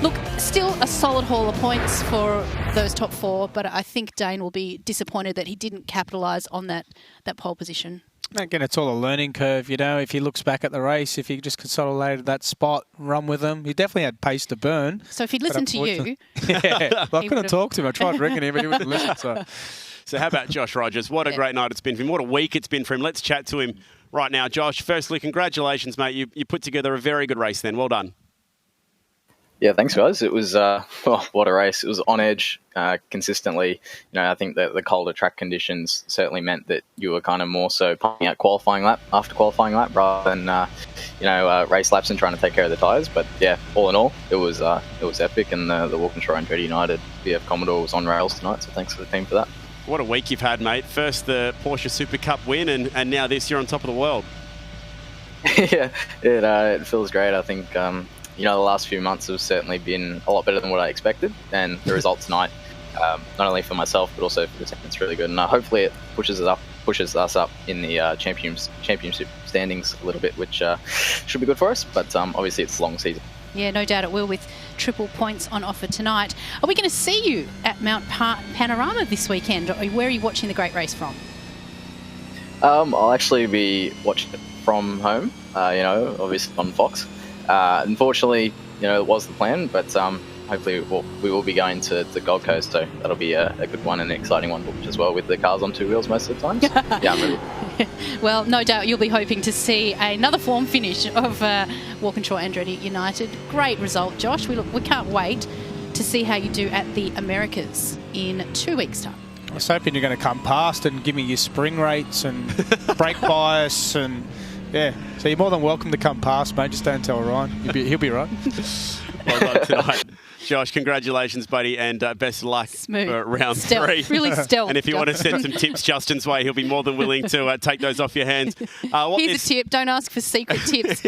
Look, still a solid haul of points for those top four, but I think Dane will be disappointed that he didn't capitalise on that pole position. Again, it's all a learning curve, you know. If he looks back at the race, if he just consolidated that spot, run with them, he definitely had pace to burn. So if he'd listened to you... Yeah, well, I couldn't talk to him. I tried ringing him, but he wouldn't listen. So how about Josh Rogers? What a great night it's been for him. What a week it's been for him. Let's chat to him right now. Josh, firstly, congratulations, mate. You put together a very good race then. Well done. Yeah, thanks, guys. It was, what a race. It was on edge consistently. I think that the colder track conditions certainly meant that you were kind of more so pumping out qualifying lap after qualifying lap rather than, race laps and trying to take care of the tyres. But, yeah, all in all, it was epic, and the Walkinshaw Andretti United BF Commodore was on rails tonight, so thanks to the team for that. What a week you've had, mate. First the Porsche Super Cup win, and now this, you're on top of the world. Yeah, it feels great. I think... the last few months have certainly been a lot better than what I expected, and the result tonight, not only for myself but also for the team, it's really good. And hopefully it pushes us up in the championship standings a little bit, which should be good for us. But obviously it's a long season. Yeah, no doubt it will, with triple points on offer tonight. Are we going to see you at Mount Panorama this weekend? Or where are you watching the great race from? I'll actually be watching it from home. Obviously on Fox. Unfortunately, it was the plan, but hopefully we will be going to the Gold Coast, so that'll be a good one and an exciting one as well, with the cars on two wheels most of the time. Yeah, I'm ready. Well, no doubt you'll be hoping to see another form finish of Walkinshaw Andretti United. Great result, Josh. We can't wait to see how you do at the Americas in 2 weeks' time. I was hoping you're going to come past and give me your spring rates and brake bias and... Yeah, so you're more than welcome to come past, mate. Just don't tell Ryan. He'll be right. Well done tonight. Josh, congratulations, buddy, and best of luck for round three. Really stealth. And if you want to send some tips Justin's way, he'll be more than willing to take those off your hands. Here's a tip. Don't ask for secret tips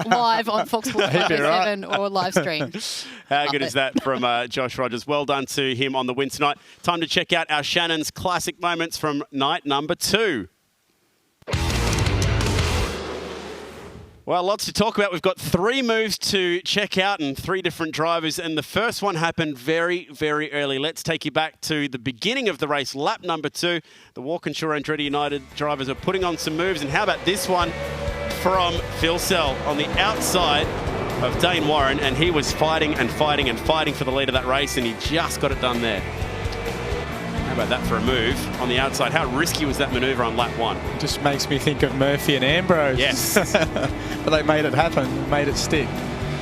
live on Fox Sports 7 or live stream. How good is that from Josh Rogers? Well done to him on the win tonight. Time to check out our Shannon's classic moments from night number 2. Well, lots to talk about. We've got 3 moves to check out and 3 different drivers. And the first one happened very, very early. Let's take you back to the beginning of the race, lap number 2. The Walkinshaw Andretti United drivers are putting on some moves. And how about this one from Filsell on the outside of Dane Warren? And he was fighting and fighting and fighting for the lead of that race, and he just got it done there. How about that for a move on the outside? How risky was that manoeuvre on lap 1? It just makes me think of Murphy and Ambrose. Yes. But they made it happen, made it stick.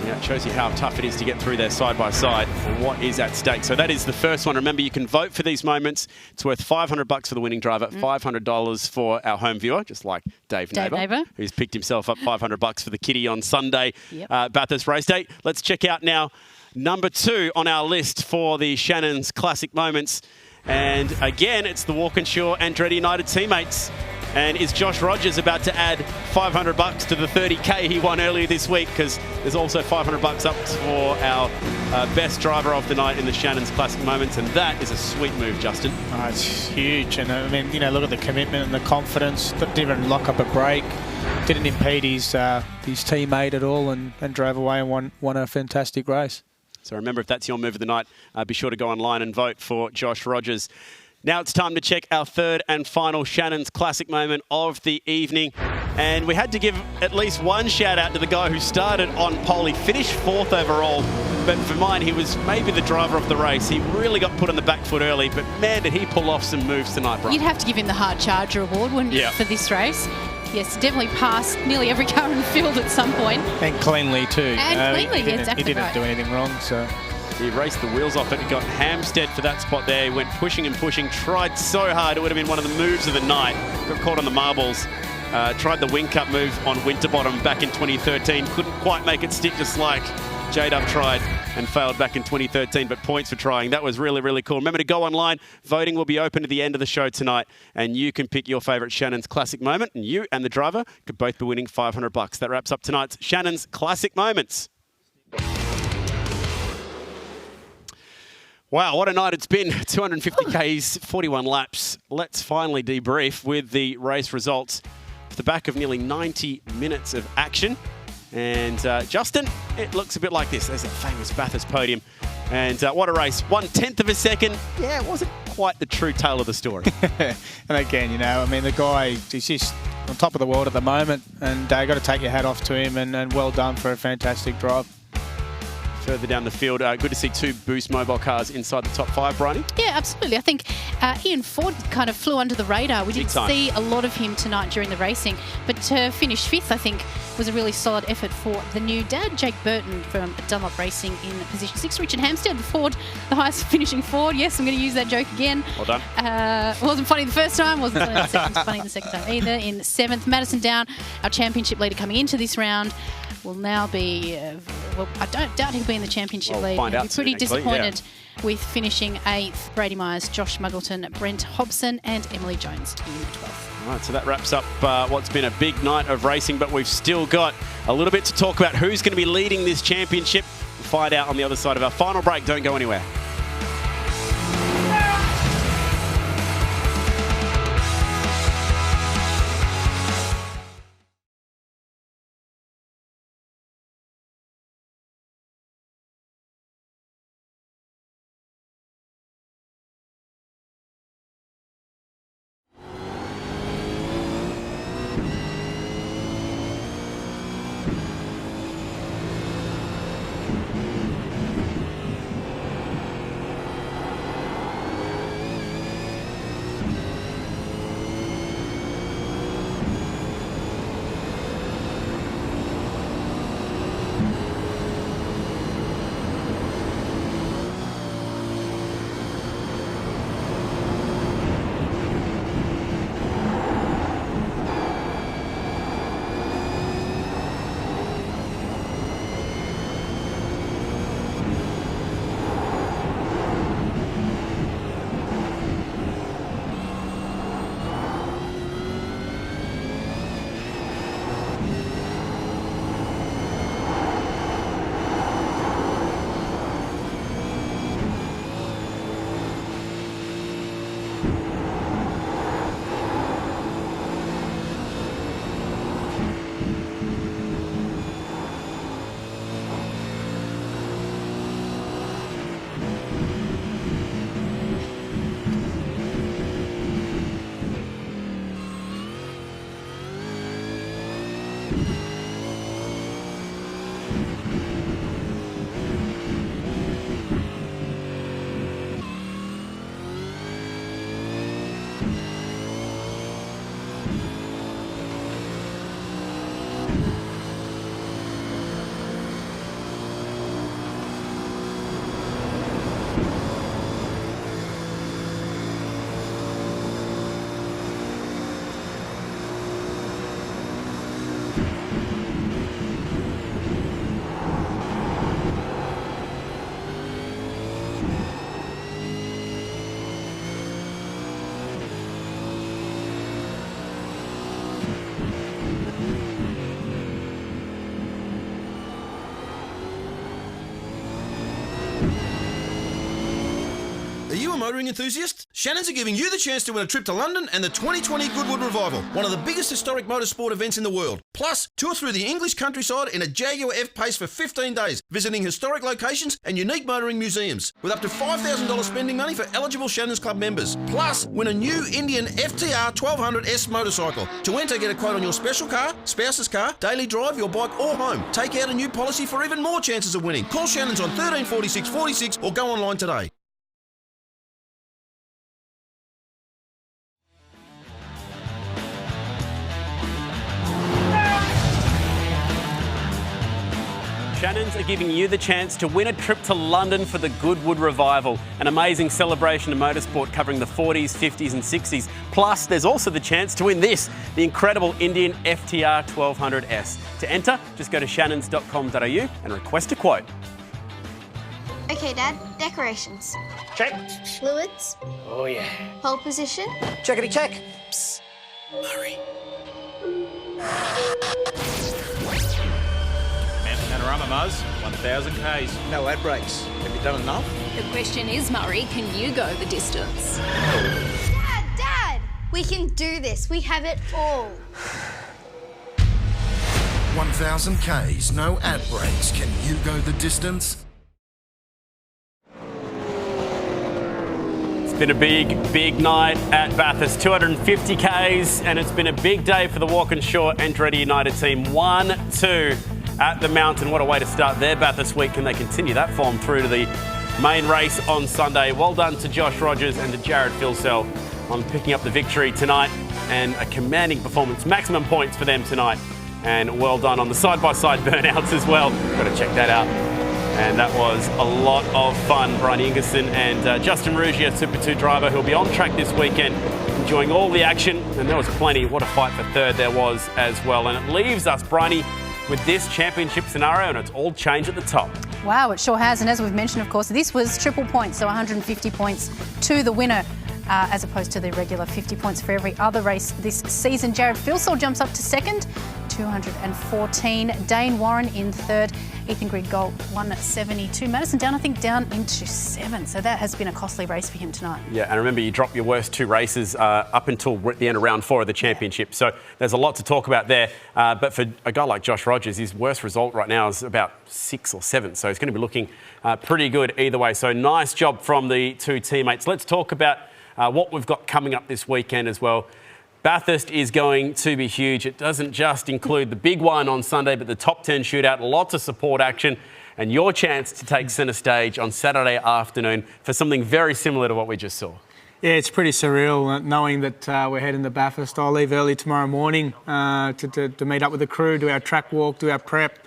Yeah, it shows you how tough it is to get through there side by side for what is at stake. So that is the first one. Remember, you can vote for these moments. It's worth $500 for the winning driver, $500 for our home viewer, just like Dave Neighbour, who's picked himself up $500 for the kitty on Sunday, Bathurst race day. Let's check out now number 2 on our list for the Shannon's classic moments. And again, it's the Walkinshaw Andretti United teammates. And is Josh Rogers about to add $500 to the $30K he won earlier this week? Because there's also $500 up for our best driver of the night in the Shannon's classic moments. And that is a sweet move, Justin. Oh, it's huge. And I mean, look at the commitment and the confidence. Didn't even lock up a brake. Didn't impede his teammate at all, and drove away and won a fantastic race. So remember, if that's your move of the night, be sure to go online and vote for Josh Rogers. Now it's time to check our third and final Shannon's classic moment of the evening. And we had to give at least one shout out to the guy who started on pole. He finished 4th overall, but for mine, he was maybe the driver of the race. He really got put on the back foot early, but man, did he pull off some moves tonight, Brian. You'd have to give him the hard charger award, wouldn't you, for this race? Yes, definitely passed nearly every car in the field at some point. And cleanly too. And cleanly, exactly. He didn't do anything wrong, so... He raced the wheels off it. He got Hampstead for that spot there. He went pushing and pushing, tried so hard. It would have been one of the moves of the night. Got caught on the marbles. Tried the wing cut move on Winterbottom back in 2013. Couldn't quite make it stick, just like J-Dub tried and failed back in 2013, but points for trying. That was really, really cool. Remember to go online. Voting will be open at the end of the show tonight, and you can pick your favourite Shannon's classic moment, and you and the driver could both be winning $500. That wraps up tonight's Shannon's Classic Moments. Wow, what a night it's been. 250 Ks, 41 laps. Let's finally debrief with the race results off the back of nearly 90 minutes of action. And Justin, it looks a bit like this. There's that famous Bathurst podium. And what a race. 1/10 of a second. Yeah, it wasn't quite the true tale of the story. And again, the guy, he's just on top of the world at the moment. And got to take your hat off to him. And well done for a fantastic drive. Further down the field, good to see 2 Boost mobile cars inside the top 5, Bryony. Yeah, absolutely. I think Ian Ford kind of flew under the radar. We didn't see a lot of him tonight during the racing, but to finish 5th, I think, was a really solid effort for the new dad, Jake Burton from Dunlop Racing in position 6. Richard Hampstead, the Ford, the highest finishing Ford. Yes, I'm going to use that joke again. Well done. It wasn't funny the first time, wasn't funny the second time either. In 7th, Madison Down, our championship leader coming into this round, will now be, I don't doubt he'll be in the championship lead. He'll be pretty disappointed with finishing 8th. Brady Myers, Josh Muggleton, Brent Hobson and Emily Jones in 12th. All right, so that wraps up what's been a big night of racing, but we've still got a little bit to talk about who's going to be leading this championship. We'll find out on the other side of our final break. Don't go anywhere. Are you a motoring enthusiast? Shannon's are giving you the chance to win a trip to London and the 2020 Goodwood Revival, one of the biggest historic motorsport events in the world. Plus, tour through the English countryside in a Jaguar F-Pace for 15 days, visiting historic locations and unique motoring museums, with up to $5,000 spending money for eligible Shannon's Club members. Plus, win a new Indian FTR 1200S motorcycle. To enter, get a quote on your special car, spouse's car, daily drive, your bike or home. Take out a new policy for even more chances of winning. Call Shannon's on 13 46 46 or go online today. Shannon's are giving you the chance to win a trip to London for the Goodwood Revival, an amazing celebration of motorsport covering the 40s, 50s and 60s. Plus, there's also the chance to win this, the incredible Indian FTR 1200S. To enter, just go to shannons.com.au and request a quote. Okay, Dad. Decorations. Check. Fluids. Oh, yeah. Pole position. Checkity check. Psst. Hurry. Mountain Panorama, Muzz. 1,000 Ks. No ad breaks. Have you done enough? The question is, Murray, can you go the distance? Dad! We can do this. We have it all. 1,000 Ks, no ad breaks. Can you go the distance? It's been a big night at Bathurst, 250 Ks, and it's been a big day for the Walkinshaw Andretti United team. 1-2 at the mountain. What a way to start their Bathurst week. Can they continue that form through to the main race on Sunday? Well done to Josh Rogers and to Jared Filsell on picking up the victory tonight, and a commanding performance. Maximum points for them tonight. And well done on the side-by-side burnouts as well. Got to check that out. And that was a lot of fun. Brian Ingerson and Justin Ruggier, Super 2 driver, who'll be on track this weekend, enjoying all the action. And there was plenty. What a fight for third there was as well. And it leaves us, Bryony, with this championship scenario, and it's all changed at the top. Wow, it sure has. And as we've mentioned, of course, this was triple points, so 150 points to the winner, as opposed to the regular 50 points for every other race this season. Jared Filsell jumps up to second, 214. Dane Warren in third. Ethan Griggold 172. Madison Down, I think, down into 7. So that has been a costly race for him tonight. Yeah, and remember, you dropped your worst 2 races up until the end of round 4 of the championship. So there's a lot to talk about there. But for a guy like Josh Rogers, his worst result right now is about 6 or 7. So he's going to be looking pretty good either way. So nice job from the 2 teammates. Let's talk about what we've got coming up this weekend as well. Bathurst is going to be huge. It doesn't just include the big one on Sunday, but the top 10 shootout, lots of support action, and your chance to take centre stage on Saturday afternoon for something very similar to what we just saw. Yeah, it's pretty surreal knowing that we're heading to Bathurst. I'll leave early tomorrow morning to meet up with the crew, do our track walk, do our prep,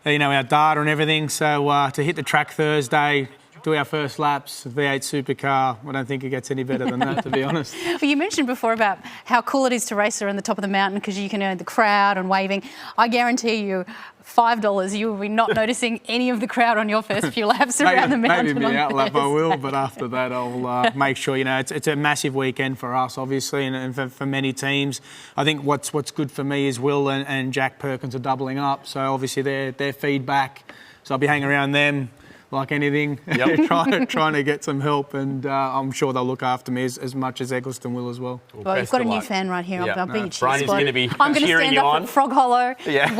our data and everything. So to hit the track Thursday, do our first laps, V8 supercar. I don't think it gets any better than that, to be honest. Well, you mentioned before about how cool it is to race around the top of the mountain because you can hear the crowd and waving. I guarantee you, $5, you will be not noticing any of the crowd on your first few laps around the mountain. Maybe the outlap I will, but after that I'll make sure, it's a massive weekend for us, obviously, and for many teams. I think what's good for me is Will and Jack Perkins are doubling up, so obviously their feedback. So I'll be hanging around them like anything, trying to get some help, and I'm sure they'll look after me as much as Eggleston will as well. Well, you've got a new fan right here. I'll be your cheer Brian's squad. going to be I'm going to cheering stand you up on. at Frog Hollow, wave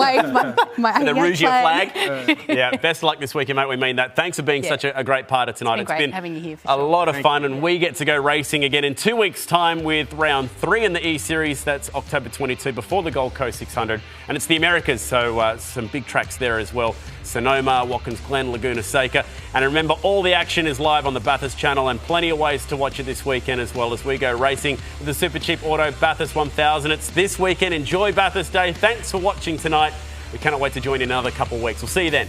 my the Ruggier flag. Yeah, best of luck this weekend, mate. We mean that. Thanks for being such a great part of tonight. It's been great having you here for a sure. lot of fun, and we get to go racing again in 2 weeks' time with round 3 in the E-Series. That's October 22 before the Gold Coast 600, and it's the Americas, so some big tracks there as well. Sonoma, Watkins Glen, Laguna Seca. And remember, all the action is live on the Bathurst channel, and plenty of ways to watch it this weekend as well as we go racing with the Super Cheap Auto Bathurst 1000. It's this weekend. Enjoy Bathurst Day. Thanks for watching tonight. We cannot wait to join you in another couple of weeks. We'll see you then.